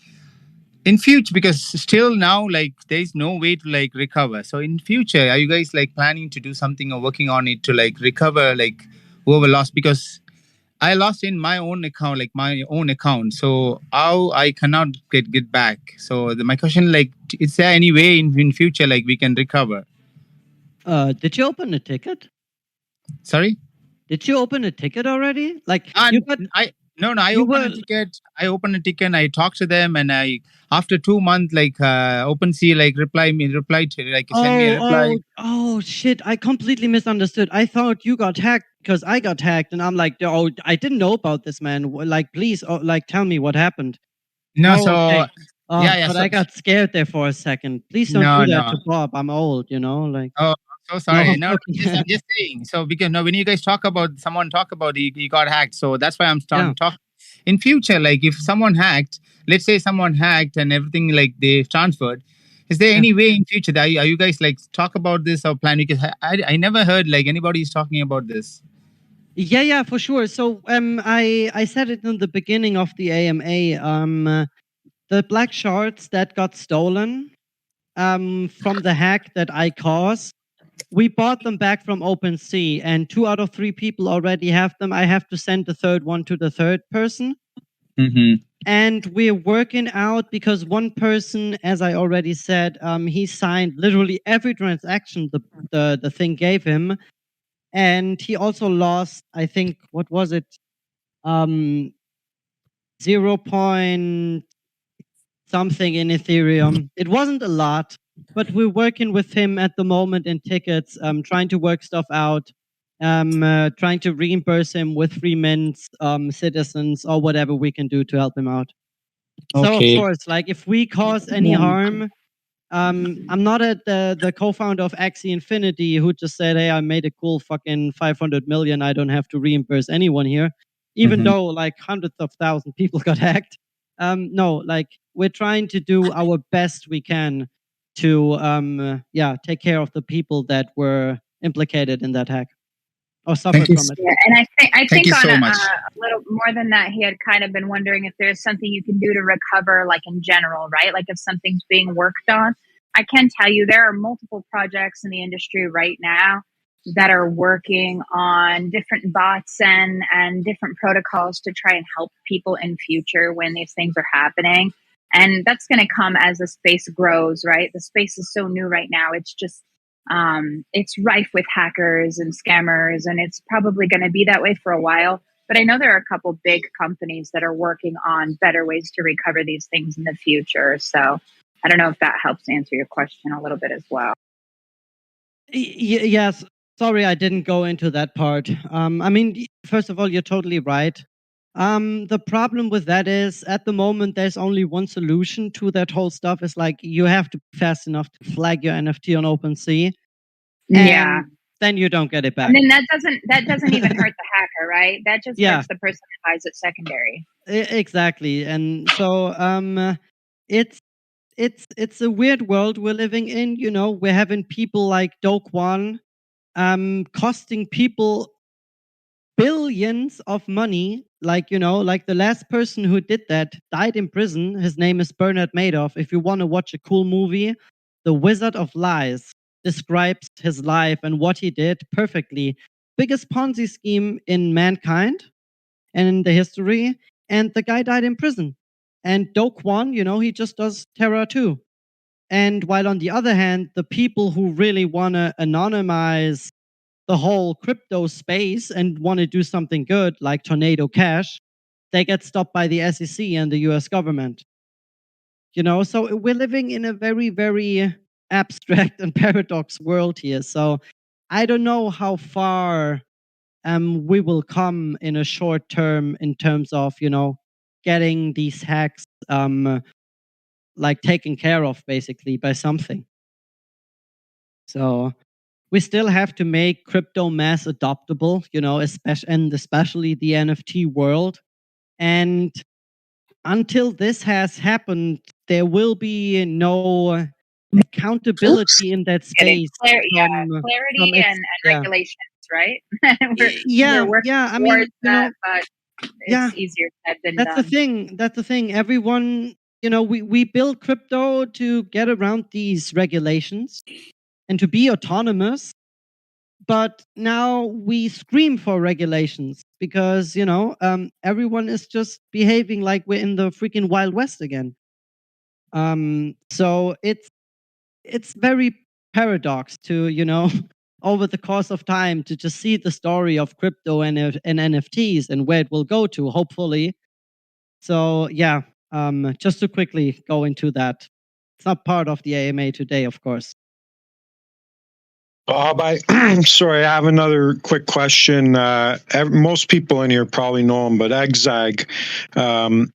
in future, because still now there is no way to recover. So in future, are you guys planning to do something or working on it to recover whoever lost? Because I lost in my own account, like my own account. So how I cannot get back. So my question, like, is there any way in future like we can recover? Did you open a ticket? Sorry. Did you open a ticket already? Like I you got I you opened were a ticket. I opened a ticket. And I talked to them, and I after 2 months, like OpenSea, like replied to like send me a reply. oh shit! I completely misunderstood. I thought you got hacked because I got hacked, and I'm like, oh, I didn't know about this, man. Like, please, like, tell me what happened. No, Oh, so okay. Oh, yeah. but So I got scared there for a second. Please don't no, do that no. to Bob. I'm old, you know. Like, Oh, I'm so no, sorry. I'm No, joking. I'm just saying. So because no, when you guys talk about someone talk about he got hacked, so that's why I'm starting Yeah. to talk. In future, like if someone hacked, let's say someone hacked and everything like they transferred, is there Yeah. any way in future that are you guys like talk about this or plan? Because I never heard like anybody's talking about this. Yeah, for sure. So I said it in the beginning of the AMA. The black shards that got stolen from the hack that I caused, we bought them back from OpenSea, and 2 out of 3 people already have them. I have to send the third one to the third person. Mm-hmm. And we're working out because one person, as I already said, he signed literally every transaction the thing gave him. And he also lost, I think, what was it? 0. Something in Ethereum. It wasn't a lot, but we're working with him at the moment in tickets, trying to work stuff out, trying to reimburse him with free mints, citizens, or whatever we can do to help him out. So of Okay. course, like if we cause any harm, I'm not the co-founder of Axie Infinity who just said, "Hey, I made a cool fucking 500 million. I don't have to reimburse anyone here," even Mhm. though like hundreds of thousands people got hacked. No, like we're trying to do our best we can to take care of the people that were implicated in that hack or suffered you. from it. Yeah, and I Thank think you on so a much. little more than that, he had kind of been wondering if there's something you can do to recover, like in general, right? Like if something's being worked on. I can tell you there are multiple projects in the industry right now that are working on different bots and different protocols to try and help people in future when these things are happening. And that's going to come as the space grows, right? The space is so new right now. It's rife with hackers and scammers, and it's probably going to be that way for a while. But I know there are a couple big companies that are working on better ways to recover these things in the future. So I don't know if that helps answer your question a little bit as well. Yes, sorry, I didn't go into that part. I mean, first of all, you're totally right. The problem with that is at the moment, there's only one solution to that whole stuff. Is like you have to be fast enough to flag your NFT on OpenSea, Yeah. and then you don't get it back. And then that doesn't even hurt the hacker, right? That just Yeah. hurts the person that buys it secondary. Exactly, and so it's a weird world we're living in. You know, we're having people like Do Kwon costing people billions of money. Like, you know, like the last person who did that died in prison. His name is Bernard Madoff. If you want to watch a cool movie, The Wizard of Lies describes his life and what he did perfectly. Biggest Ponzi scheme in mankind and in the history. And the guy died in prison. And Do Kwon, you know, he just does Terra too. And while on the other hand, the people who really want to anonymize the whole crypto space and want to do something good, like Tornado Cash, they get stopped by the SEC and the US government. You know, so we're living in a very, very abstract and paradox world here. So I don't know how far we will come in a short term in terms of, you know, getting these hacks like taken care of basically by something. So we still have to make crypto mass adoptable, you know, especially the NFT world. And until this has happened, there will be no accountability in that space Clarity from its, and regulations, right? yeah, we're working I mean, towards you know, that, but yeah, it's easier said than that's the done. thing. That's the thing. Everyone, you know, we build crypto to get around these regulations and to be autonomous. but now we scream for regulations because everyone is just behaving like we're in the freaking Wild West again. So it's very paradox to over the course of time to just see the story of crypto and NFTs and where it will go to, hopefully. So yeah, just to quickly go into that. It's not part of the AMA today, of course. Bob, sorry, I have another quick question. Most people in here probably know him, but Exag,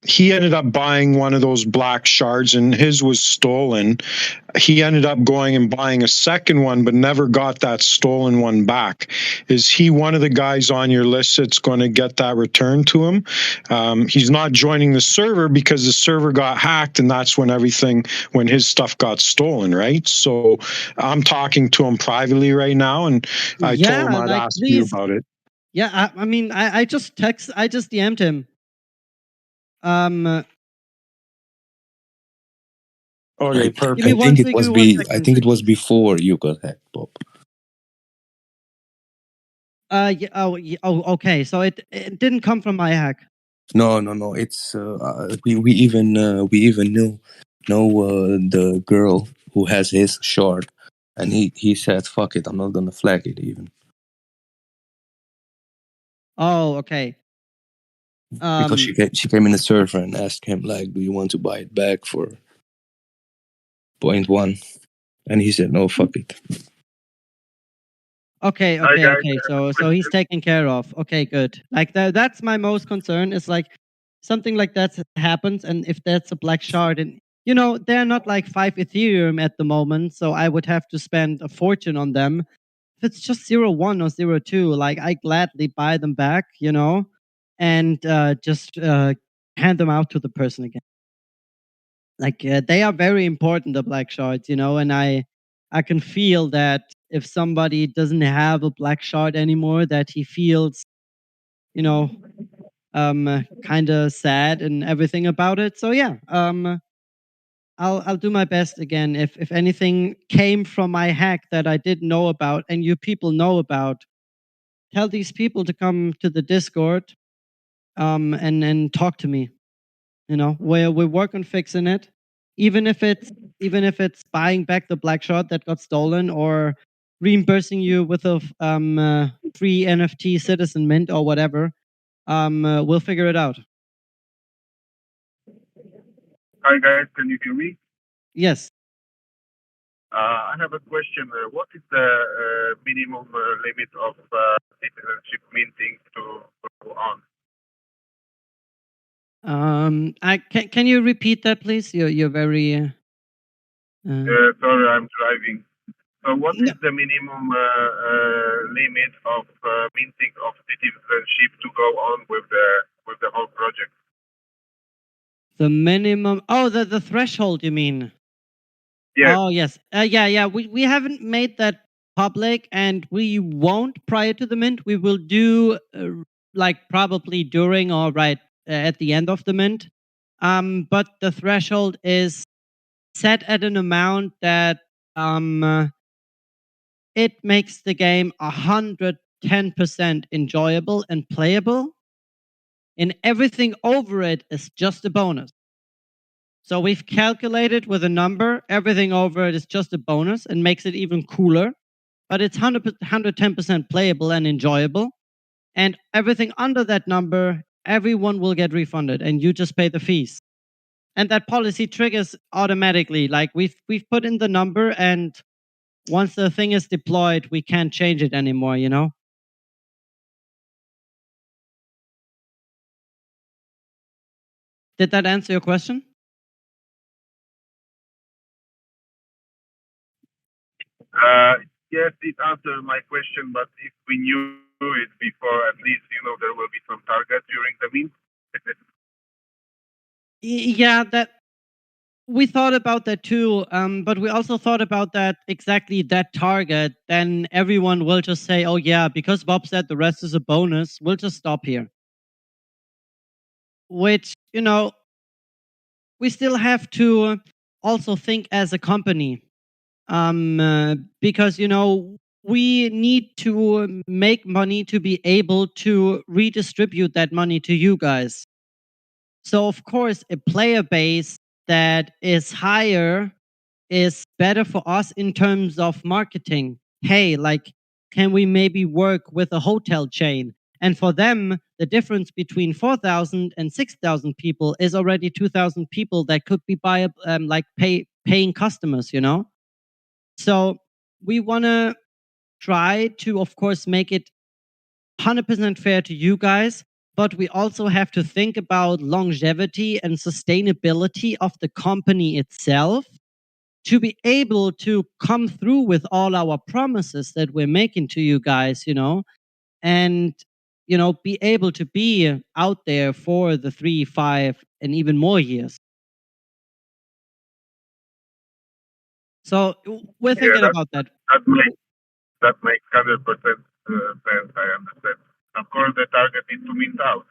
he ended up buying one of those black shards and his was stolen. He ended up going and buying a second one, but never got that stolen one back. Is he one of the guys on your list that's going to get that returned to him? He's not joining the server because the server got hacked, and that's when his stuff got stolen, right? So I'm talking to him privately right now, and I told him I'd ask you about it. Yeah, I just DM'd him. Okay, perfect. Give me one I think it was before you got hacked, Bob. Okay. So it didn't come from my hack. No. It's we even know the girl who has his shard, and he said, "Fuck it, I'm not gonna flag it even." Oh, okay. Because she came in the server and asked him like, "Do you want to buy it back for 0.1?" And he said, "No, fuck it." Okay. So he's taken care of. Okay, good. Like that's my most concern is like something like that happens, and if that's a black shard, and they're not like 5 Ethereum at the moment, so I would have to spend a fortune on them. If it's just 0.1 or 0.2, like I gladly buy them back, and just hand them out to the person again. Like they are very important, the black shards, and I can feel that if somebody doesn't have a black shard anymore, that he feels, kind of sad and everything about it. So yeah, I'll do my best again. If anything came from my hack that I didn't know about and you people know about, tell these people to come to the Discord, and talk to me. We're working fixing it, even if it's buying back the black shard that got stolen or reimbursing you with a free NFT citizen mint or whatever. We'll figure it out. Hi guys, can you hear me? Yes. I have a question. What is the minimum limit of citizenship minting to go on? Can you repeat that, please? You're very. Sorry, I'm driving. So, what is the minimum limit of minting of citizenship to go on with the whole project? The minimum. Oh, the threshold. You mean? Yes. Oh yes. Yeah. We haven't made that public, and we won't prior to the mint. We will do like probably during or right at the end of the mint. But the threshold is set at an amount that it makes the game 110% enjoyable and playable, and everything over it is just a bonus. So we've calculated with a number, everything over it is just a bonus and makes it even cooler, but it's 110% playable and enjoyable. And everything under that number, everyone will get refunded and you just pay the fees. And that policy triggers automatically. Like we've put in the number, and once the thing is deployed, we can't change it anymore, Did that answer your question? Yes, it answered my question, but if we knew it before, at least, there will be some target during the mint. Yeah, that we thought about that too, but we also thought about that exactly that target. Then everyone will just say, oh yeah, because Bob said the rest is a bonus, we'll just stop here. Which, we still have to also think as a company. Because, we need to make money to be able to redistribute that money to you guys. So of course, a player base that is higher is better for us in terms of marketing. Hey, like, can we maybe work with a hotel chain? And for them, the difference between 4,000 and 6,000 people is already 2,000 people that could be paying customers, you know? So we want to try to, of course, make it 100% fair to you guys, but we also have to think about longevity and sustainability of the company itself to be able to come through with all our promises that we're making to you guys, you know, and, you know, be able to be out there for the 3, 5, and even more years. So we're thinking about that. That makes 100% sense. I understand. Of course, the target is to mint out.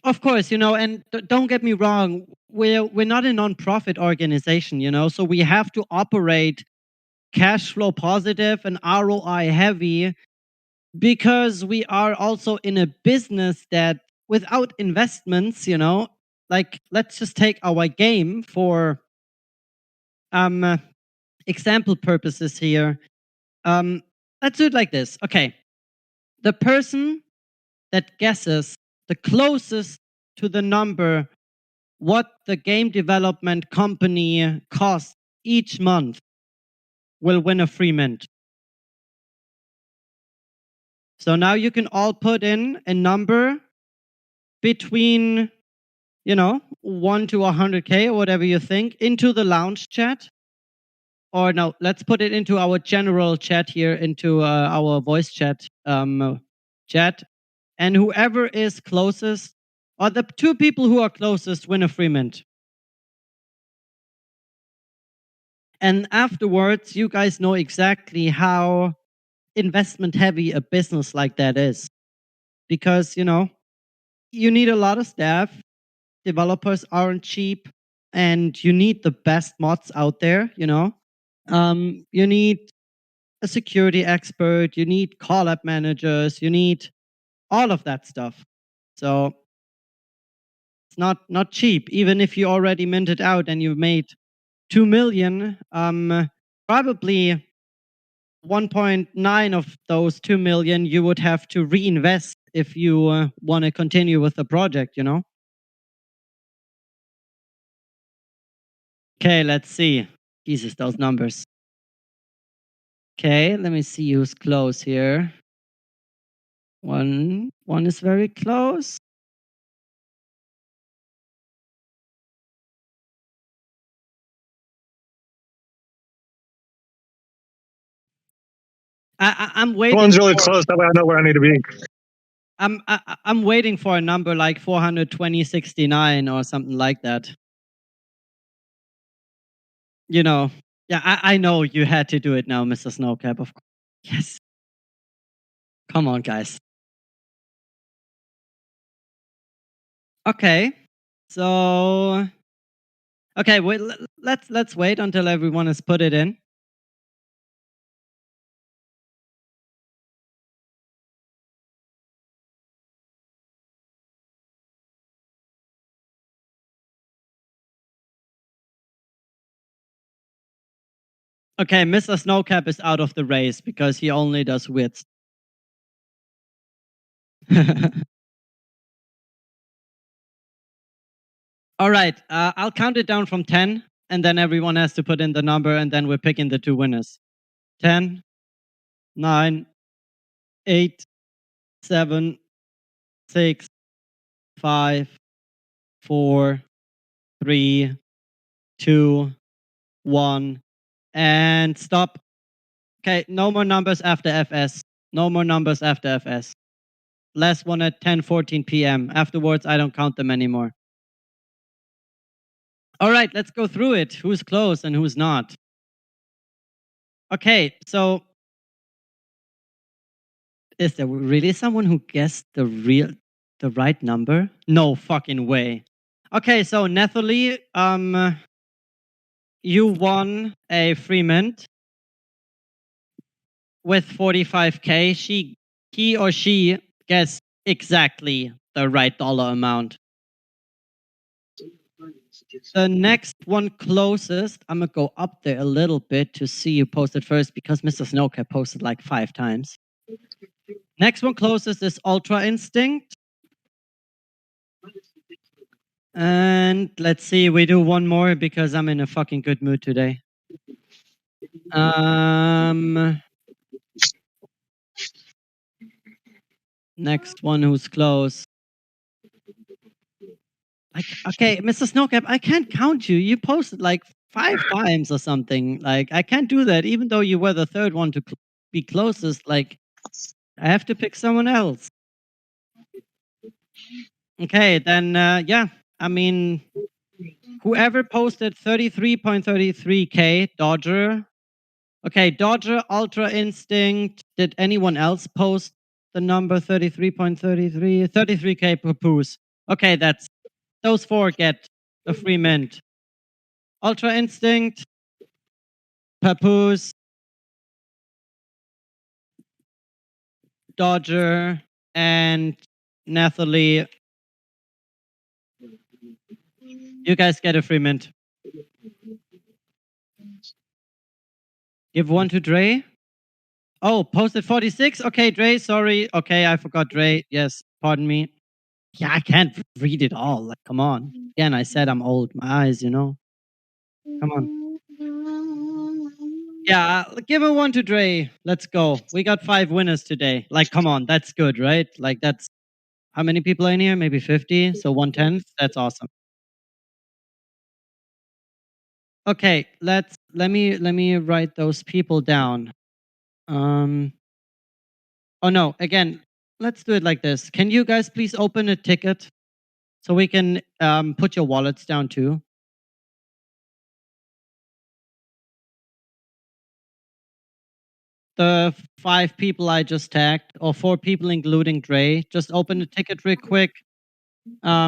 Of course, you know, and don't get me wrong, we're not a non-profit organization, you know, so we have to operate cash flow positive and ROI heavy because we are also in a business that without investments, you know, like let's just take our game for example purposes here. Let's do it like this. Okay. The person that guesses the closest to the number what the game development company costs each month will win a free mint. So now you can all put in a number between, you know, 1 to 100K or whatever you think into the lounge chat. Or no, let's put it into our general chat here, into our voice chat chat. And whoever is closest, or the 2 people who are closest, win a free mint. And afterwards, you guys know exactly how investment heavy a business like that is. Because, you know, you need a lot of staff, developers aren't cheap, and you need the best mods out there, you know. You need a security expert, you need call-up managers, you need all of that stuff. So it's not cheap, even if you already minted out and you made 2 million, probably 1.9 of those 2 million you would have to reinvest if you want to continue with the project, you know? Okay, let's see. Jesus, those numbers. Okay, let me see who's close here. One is very close. I'm waiting. One's really close. That way I know where I need to be. I'm waiting for a number like 420.69 or something like that. You know, yeah, I know you had to do it now, Mr. Snowcap. Of course. Yes. Come on, guys. Okay, so okay, wait, let's wait until everyone has put it in. Okay, Mr. Snowcap is out of the race because he only does wits. All right, I'll count it down from 10, and then everyone has to put in the number, and then we're picking the 2 winners. 10, 9, 8, 7, 6, 5, 4, 3, 2, 1, and stop. Okay, no more numbers after FS. No more numbers after FS. Last one at 10:14 p.m. Afterwards, I don't count them anymore. All right, let's go through it. Who's close and who's not? Okay, so is there really someone who guessed the right number? No fucking way. Okay, so Nathalie, you won a free mint. with 45K, he or she guessed exactly the right dollar amount. The next one closest, I'm gonna go up there a little bit to see who posted first because Mr. Snowcap posted like 5 times. Next one closest is Ultra Instinct. And let's see, we do one more because I'm in a fucking good mood today. Next one who's close. Like, okay, Mr. Snowcap, I can't count you. You posted like 5 times or something. Like, I can't do that, even though you were the third one to be closest. Like, I have to pick someone else. Okay, then, yeah. I mean, whoever posted 33.33K, Dodger. Okay, Dodger, Ultra Instinct. Did anyone else post the number 33.33? 33K Papoose. Okay, that's those 4 get a free mint. Ultra Instinct, Papoose, Dodger, and Nathalie. You guys get a free mint. Give one to Dre. Oh, posted 46? Okay, Dre, sorry. Okay, I forgot Dre. Yes, pardon me. Yeah, I can't read it all. Like, come on. Again, I said I'm old. My eyes, you know. Come on. Yeah, give a one to Dre. Let's go. We got 5 winners today. Like, come on. That's good, right? Like, that's how many people are in here? Maybe 50. So 1/10. That's awesome. Okay, let me write those people down. Oh no, again, let's do it like this. Can you guys please open a ticket so we can put your wallets down too? The 5 people I just tagged, or 4 people including Dre, just open the ticket real quick. All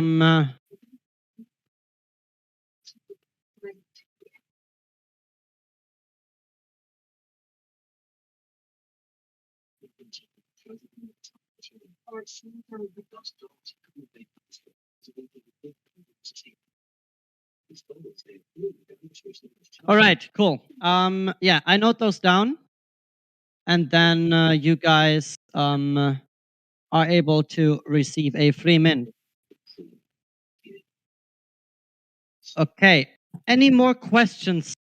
right, cool. Yeah, I note those down, and then you guys are able to receive a free mint. Okay. Any more questions?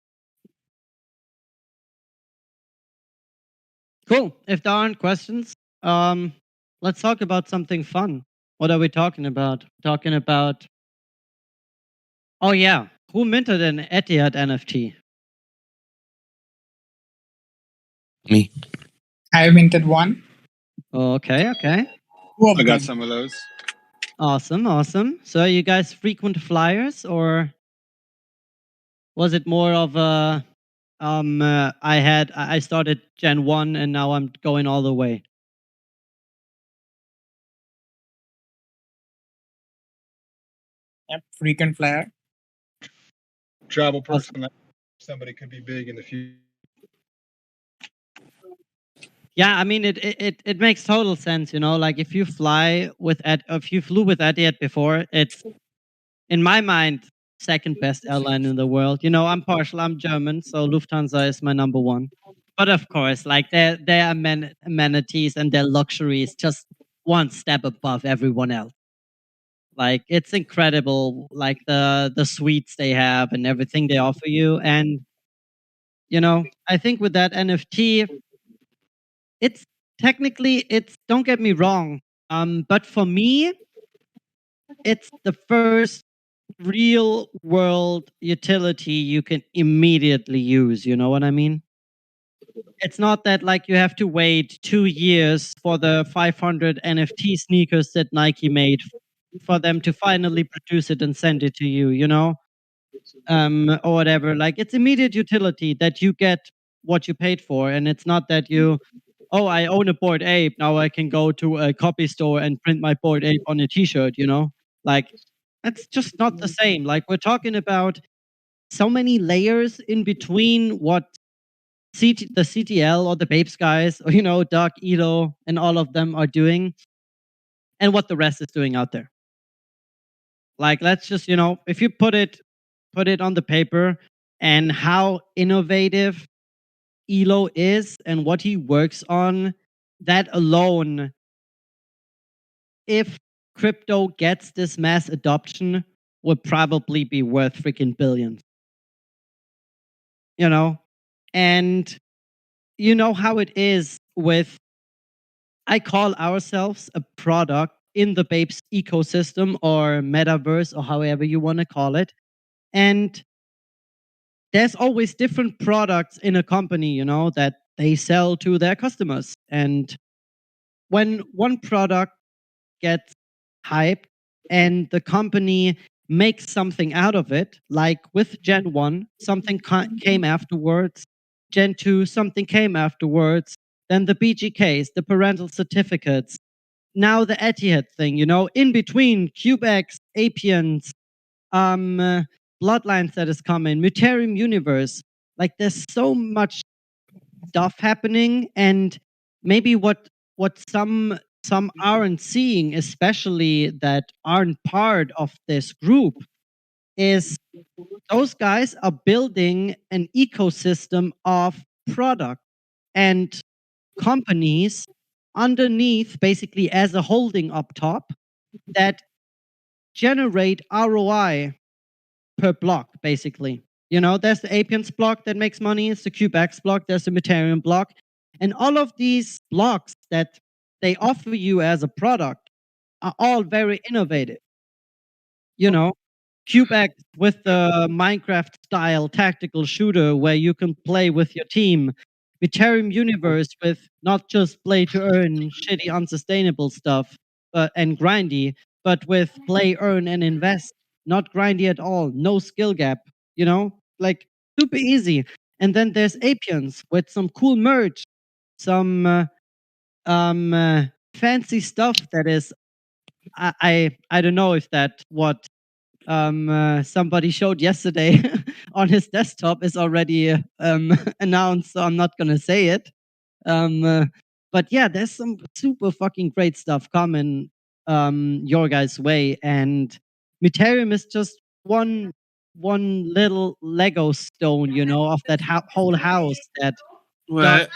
Cool. If there aren't questions, let's talk about something fun. What are we talking about? Talking about. Oh yeah, who minted an Etihad NFT? Me. I minted one. Okay, okay. I got some of those. Awesome, awesome. So are you guys frequent flyers, or was it more of a I started Gen 1 and now I'm going all the way? Yep, frequent flyer. Travel person. Somebody could be big in the future. Yeah, I mean it makes total sense, you know. Like if you flew with Etihad before, it's in my mind second best airline in the world. You know, I'm partial. I'm German, so Lufthansa is my number 1. But of course, like their amenities and their luxuries just one step above everyone else. Like it's incredible, like the suites they have and everything they offer you. And you know, I think with that NFT, it's technically don't get me wrong, but for me, it's the first real world utility you can immediately use. You know what I mean? It's not that like you have to wait 2 years for the 500 NFT sneakers that Nike made for them to finally produce it and send it to you, you know? Or whatever. Like it's immediate utility that you get what you paid for, and it's not that you, oh, I own a Bored Ape, now I can go to a copy store and print my Bored Ape on a T-shirt, you know? Like that's just not the same. Like we're talking about so many layers in between what the CTL or the Babes guys, or Doug, Elo, and all of them are doing, and what the rest is doing out there. Like, let's just if you put it on the paper and how innovative Elo is and what he works on, that alone, if crypto gets this mass adoption, would probably be worth freaking billions. And you know how it is with, I call ourselves a product in the Babes ecosystem or metaverse or however you want to call it. And there's always different products in a company, that they sell to their customers. And when one product gets hyped and the company makes something out of it, like with Gen 1, something came afterwards, Gen 2, something came afterwards, then the BGKs, the parental certificates, now the Etihad thing, in between CubeX, Apians, Bloodlines that is coming, Mutariuum universe. Like, there's so much stuff happening, and maybe what some aren't seeing, especially that aren't part of this group, is those guys are building an ecosystem of product and companies underneath, basically as a holding up top, that generate ROI per block, basically. There's the Apians block that makes money, it's the CubeX block, there's the Mutariuum block, and all of these blocks that they offer you as a product are all very innovative. CubeX with the Minecraft style tactical shooter where you can play with your team. Mutariuum universe with not just play to earn shitty unsustainable stuff and grindy, but with play, earn, and invest. Not grindy at all, no skill gap, like super easy. And then there's Apians with some cool merch, some fancy stuff that is, I don't know if that what somebody showed yesterday on his desktop is already announced, so I'm not gonna say it. But yeah, there's some super fucking great stuff coming your guys' way, and Mutariuum is just one little Lego stone, of that whole house that Doug,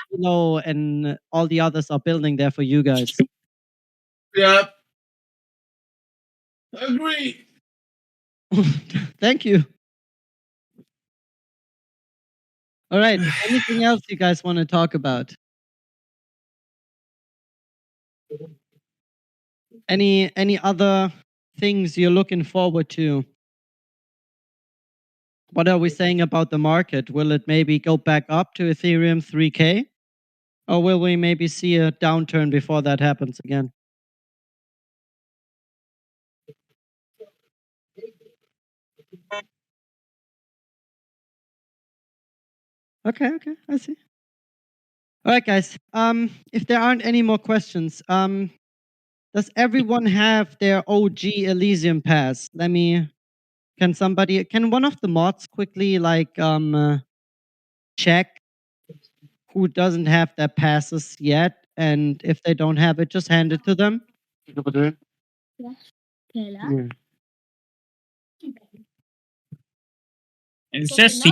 and all the others are building there for you guys. Yep. Agree. Thank you. All right. Anything else you guys want to talk about? Any other things you're looking forward to? What are we saying about the market? Will it maybe go back up to Ethereum 3K? Or will we maybe see a downturn before that happens again? Okay, I see. All right, guys. If there aren't any more questions, does everyone have their OG Elysium pass? Can one of the mods quickly check who doesn't have their passes yet, and if they don't have it, just hand it to them? It's just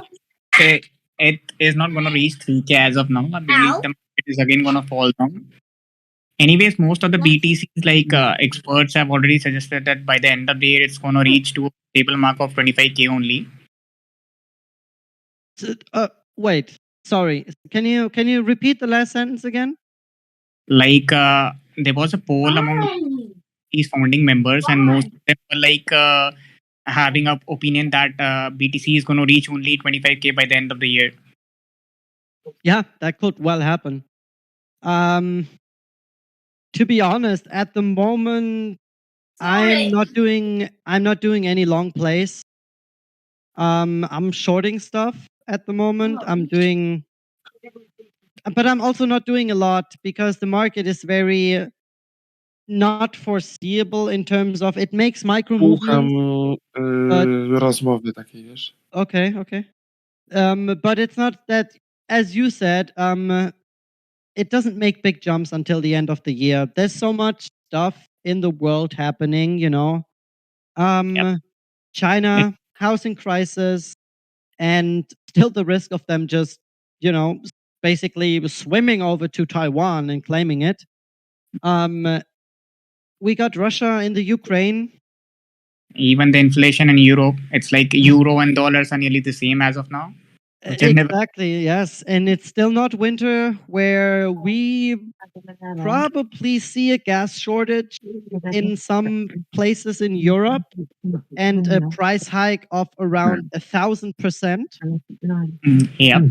it is not going to reach 3K as of now. I believe the market is again going to fall down. Anyways, most of the BTCs, experts have already suggested that by the end of the year, it's going to reach to a stable mark of 25K only. Wait, sorry. Can you repeat the last sentence again? There was a poll among these founding members, and most of them were having an opinion that BTC is going to reach only 25K by the end of the year. Yeah, that could well happen. To be honest, at the moment, I'm not doing any long plays. I'm shorting stuff at the moment. But I'm also not doing a lot because the market is very not foreseeable in terms of it makes micro movements. rozmowy takiej, wiesz? Okay. But it's not that as you said, it doesn't make big jumps until the end of the year. There's so much stuff in the world happening, you know. China, housing crisis, and still the risk of them just, you know, basically swimming over to Taiwan and claiming it. We got Russia in the Ukraine. Even the inflation in Europe, it's like euro and dollars are nearly the same as of now. Which has never. Exactly, yes. And it's still not winter, where we probably see a gas shortage in some places in Europe and a price hike of around 1,000%. Yep.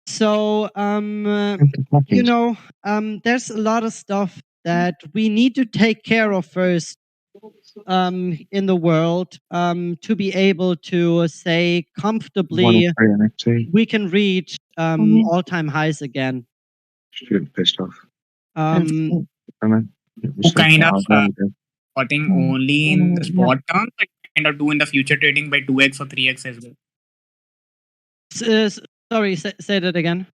So, you know, there's a lot of stuff that we need to take care of first in the world to be able to say comfortably we can reach all-time highs again. Pissed off. Um, Who kind of spotting only in the spot terms, but kind of do in the future trading by 2x or 3x as well. Sorry, say that again.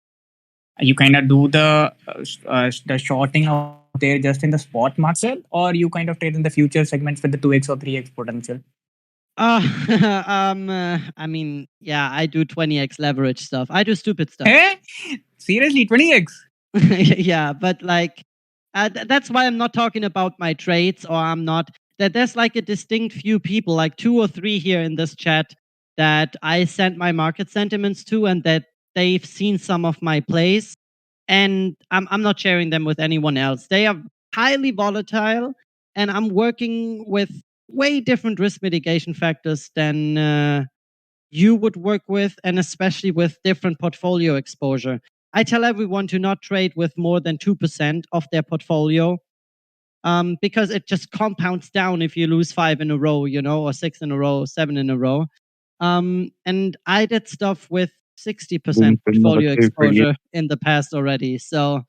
You kind of do the shorting out there just in the spot market, or you kind of trade in the future segments with the 2x or 3x potential? I mean, yeah, I do 20x leverage stuff. I do stupid stuff. Hey, seriously, 20x? Yeah, but like, that's why I'm not talking about my trades, or I'm not. That there's like a distinct few people, like 2 or 3 here in this chat, that I sent my market sentiments to, and that they've seen some of my plays, and I'm not sharing them with anyone else. They are highly volatile, and I'm working with way different risk mitigation factors than you would work with, and especially with different portfolio exposure. I tell everyone to not trade with more than 2% of their portfolio, because it just compounds down if you lose 5 in a row, you know, or 6 in a row, 7 in a row. And I did stuff with 60% portfolio exposure in the past already. So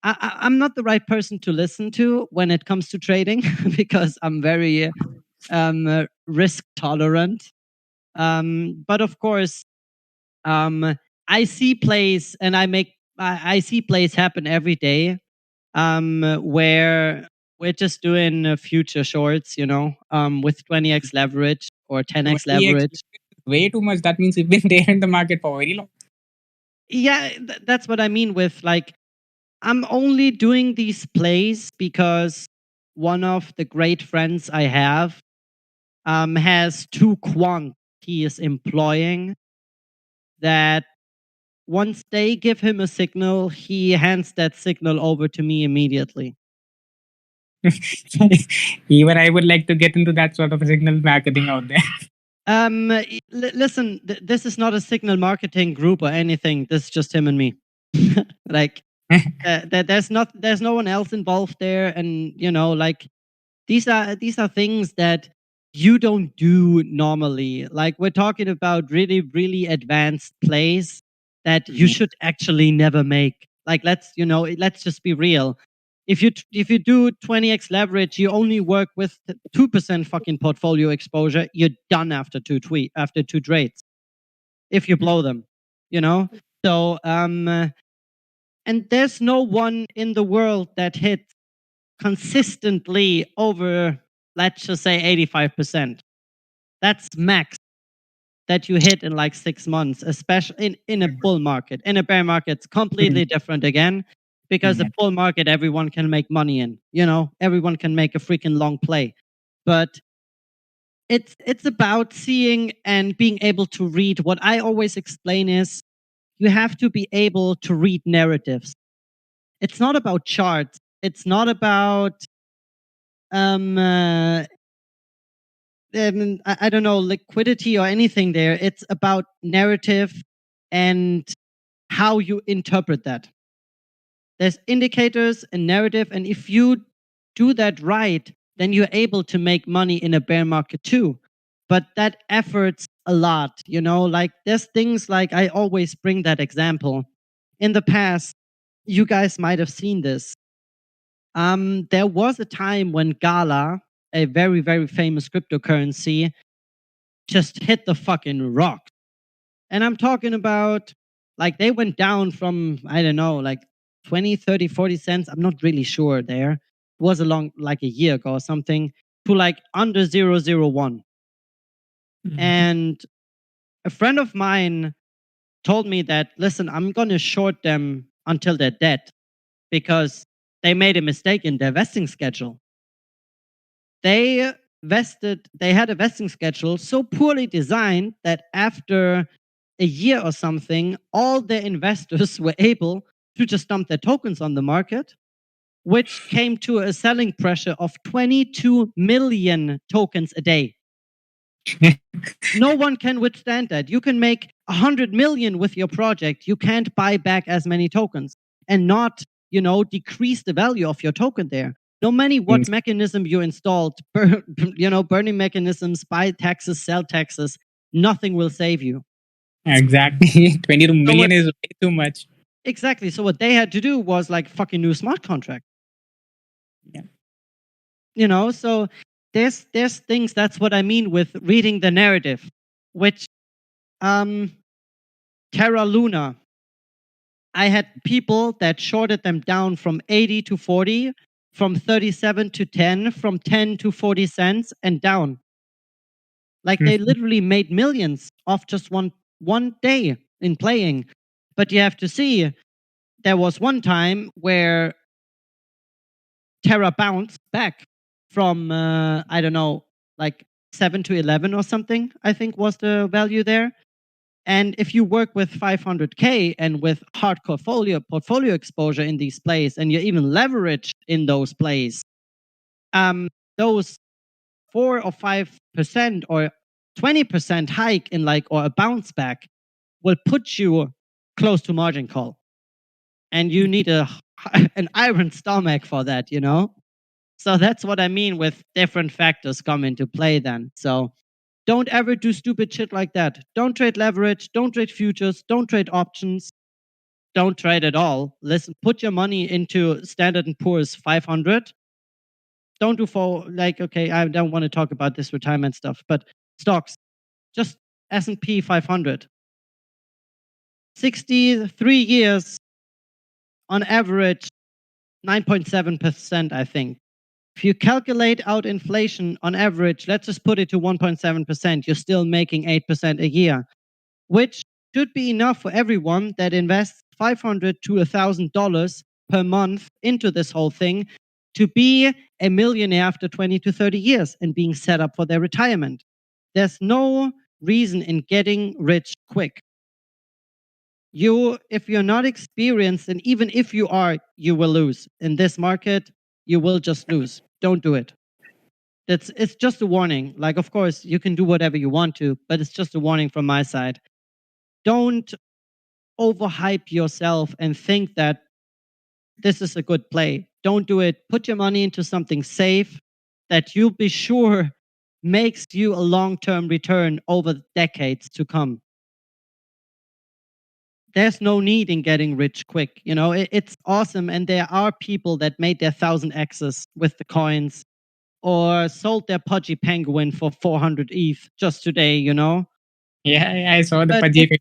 I'm not the right person to listen to when it comes to trading because I'm very risk tolerant. But of course, I see plays and I see plays happen every day, where we're just doing future shorts, you know, with 20x leverage or 10x 20x leverage. Way too much. That means you've been there in the market for very long. Yeah, that's what I mean with like, I'm only doing these plays because one of the great friends I have has 2 quants he is employing that once they give him a signal, he hands that signal over to me immediately. Even I would like to get into that sort of signal marketing out there. Listen, this is not a signal marketing group or anything. This is just him and me. Like, there's no one else involved there, and you know, like these are things that you don't do normally. Like, we're talking about really, really advanced plays that you should actually never make. Like, let's just be real. If you do 20x leverage, you only work with 2% fucking portfolio exposure. You're done after two trades. If you blow them, you know. So and there's no one in the world that hits consistently over, let's just say, 85%. That's max that you hit in like 6 months, especially in a bull market. In a bear market, it's completely different again, because the bull market, everyone can make money in, you know, everyone can make a freaking long play. But it's about seeing and being able to read. What I always explain is you have to be able to read narratives. It's not about charts. It's not about I don't know, liquidity or anything there. It's about narrative and how you interpret that. There's indicators and narrative, and if you do that right, then you're able to make money in a bear market too. But that efforts a lot, you know, like there's things like, I always bring that example. In the past, you guys might have seen this. There was a time when Gala, a very, very famous cryptocurrency, just hit the fucking rock. And I'm talking about Like they went down from, I don't know, like 20, 30, 40 cents. I'm not really sure there. It was like a year ago or something, to like under 0.001. And a friend of mine told me that, listen, I'm going to short them until they're dead because they made a mistake in their vesting schedule. They had a vesting schedule so poorly designed that after a year or something, all the investors were able to just dump their tokens on the market, which came to a selling pressure of 22 million tokens a day. No one can withstand that. You can make 100 million with your project. You can't buy back as many tokens and not, decrease the value of your token there. No matter what mechanism you installed, burning mechanisms, buy taxes, sell taxes, nothing will save you. Exactly. 22 million is way too much. Exactly. So what they had to do was like fucking new smart contract. Yeah. So there's things, that's what I mean with reading the narrative, which Terra Luna, I had people that shorted them down from 80 to 40, from 37 to 10, from 10 to 40 cents and down. Like they literally made millions off just one day in playing. But you have to see, there was one time where Terra bounced back from, I don't know, like 7 to 11 or something, I think was the value there. And if you work with 500K and with hardcore portfolio exposure in these plays, and you're even leveraged in those plays, those 4 or 5% or 20% hike in or a bounce back will put you close to margin call. And you need an iron stomach for that, So that's what I mean with different factors come into play then. So don't ever do stupid shit like that. Don't trade leverage. Don't trade futures. Don't trade options. Don't trade at all. Listen, put your money into Standard & Poor's 500. Don't do okay, I don't want to talk about this retirement stuff, but stocks, just S&P 500. 63 years on average, 9.7%, I think. If you calculate out inflation on average, let's just put it to 1.7%, you're still making 8% a year, which should be enough for everyone that invests $500 to $1,000 per month into this whole thing to be a millionaire after 20 to 30 years and being set up for their retirement. There's no reason in getting rich quick. If you're not experienced, and even if you are, you will lose. In this market, you will just lose. Don't do it. It's just a warning. Of course, you can do whatever you want to, but it's just a warning from my side. Don't overhype yourself and think that this is a good play. Don't do it. Put your money into something safe that you'll be sure makes you a long-term return over decades to come. There's no need in getting rich quick. It's awesome. And there are people that made their 1,000Xs with the coins or sold their Pudgy Penguin for 400 ETH just today, Yeah, I saw the But Pudgy.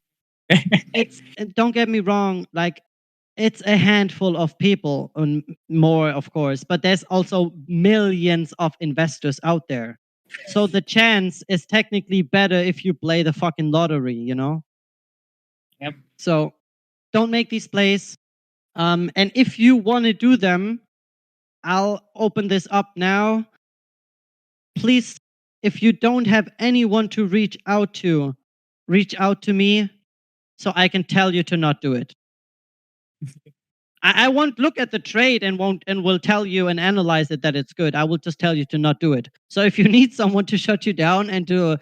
don't get me wrong, it's a handful of people, and more, of course, but there's also millions of investors out there. So the chance is technically better if you play the fucking lottery, Yep. So don't make these plays. And if you want to do them, I'll open this up now. Please, if you don't have anyone to reach out to me so I can tell you to not do it. I won't look at the trade and will tell you and analyze it that it's good. I will just tell you to not do it. So if you need someone to shut you down and to,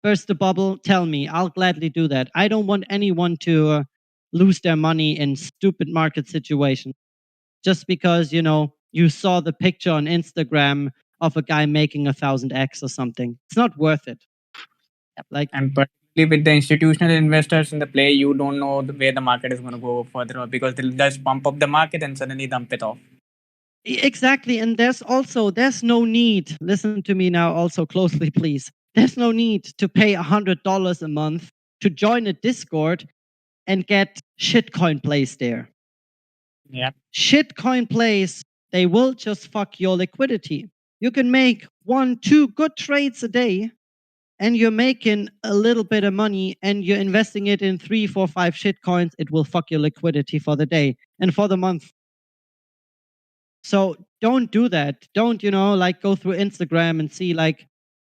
burst the bubble, tell me. I'll gladly do that. I don't want anyone to lose their money in stupid market situations just because, you saw the picture on Instagram of a guy making 1,000X or something. It's not worth it. And particularly with the institutional investors in the play, you don't know where the market is going to go further because they'll just pump up the market and suddenly dump it off. Exactly. And there's no need, listen to me now also closely, please. There's no need to pay $100 a month to join a Discord and get shitcoin plays there. Yeah. Shitcoin plays, they will just fuck your liquidity. You can make 1-2 good trades a day, and you're making a little bit of money, and you're investing it in 3, 4, 5 shitcoins. It will fuck your liquidity for the day and for the month. So don't do that. Don't, like go through Instagram and see like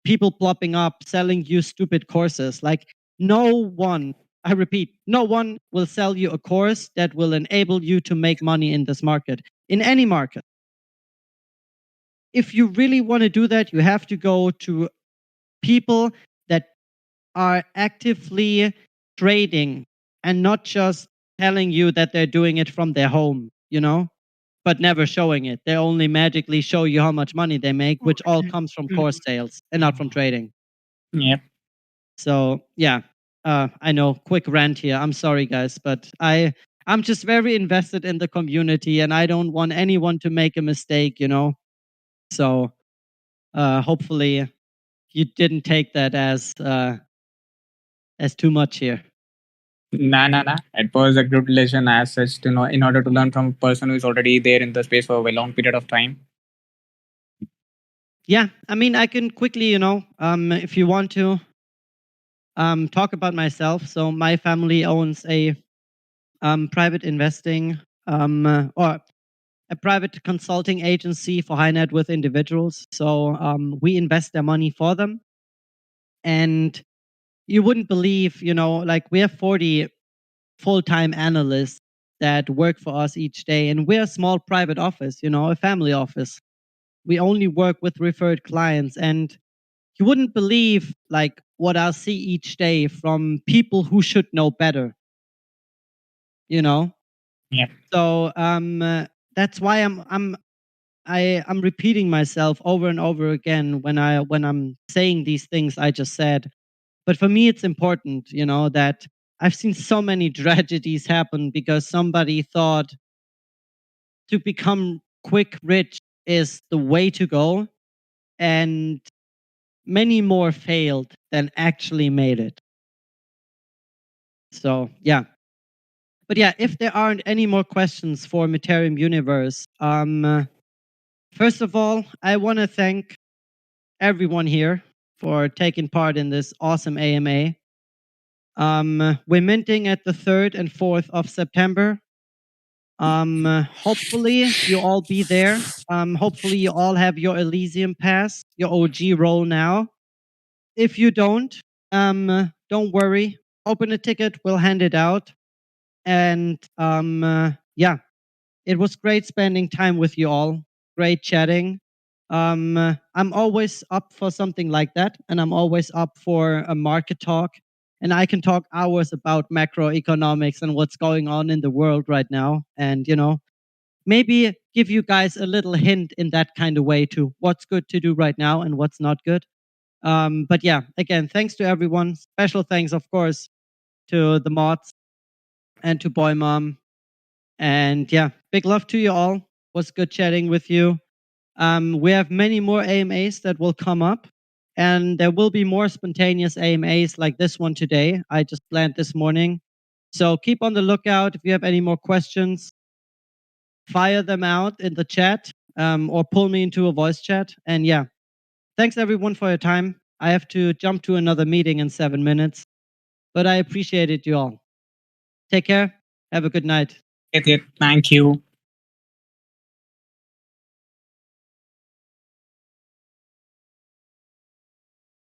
people plopping up selling you stupid courses. Like no one, I repeat, no one will sell you a course that will enable you to make money in this market, in any market. If you really want to do that, you have to go to people that are actively trading and not just telling you that they're doing it from their home, but never showing it. They only magically show you how much money they make, which all comes from course sales and not from trading. Yep. So yeah, I know, quick rant here. I'm sorry, guys, but I'm just very invested in the community, and I don't want anyone to make a mistake, So hopefully you didn't take that as too much here. Nah. It was a good lesson as such to know in order to learn from a person who is already there in the space for a long period of time. Yeah, I mean, I can quickly, if you want to, talk about myself. So my family owns a private investing or a private consulting agency for high net worth individuals. So we invest their money for them. And you wouldn't believe, like we have 40 full-time analysts that work for us each day. And we're a small private office, a family office. We only work with referred clients. And you wouldn't believe like what I'll see each day from people who should know better. Yeah. So that's why I'm repeating myself over and over again when I'm saying these things I just said. But for me, it's important, that I've seen so many tragedies happen because somebody thought to become quick rich is the way to go, and many more failed than actually made it. So yeah. But yeah, if there aren't any more questions for Mutariuum Universe, first of all, I want to thank everyone here for taking part in this awesome AMA. We're minting at the 3rd and 4th of September. Hopefully you all be there. Hopefully you all have your Elysium pass, your OG role now. If you don't worry. Open a ticket, we'll hand it out. And yeah, it was great spending time with you all. Great chatting. I'm always up for something like that, and I'm always up for a market talk. And I can talk hours about macroeconomics and what's going on in the world right now. And, maybe give you guys a little hint in that kind of way to what's good to do right now and what's not good. But yeah, again, thanks to everyone. Special thanks, of course, to the mods and to Boy Mom. And yeah, big love to you all. Was good chatting with you. We have many more AMAs that will come up, and there will be more spontaneous AMAs like this one today. I just planned this morning. So keep on the lookout. If you have any more questions, fire them out in the chat or pull me into a voice chat. And yeah, thanks everyone for your time. I have to jump to another meeting in 7 minutes, but I appreciate it, you all. Take care. Have a good night. Okay, thank you.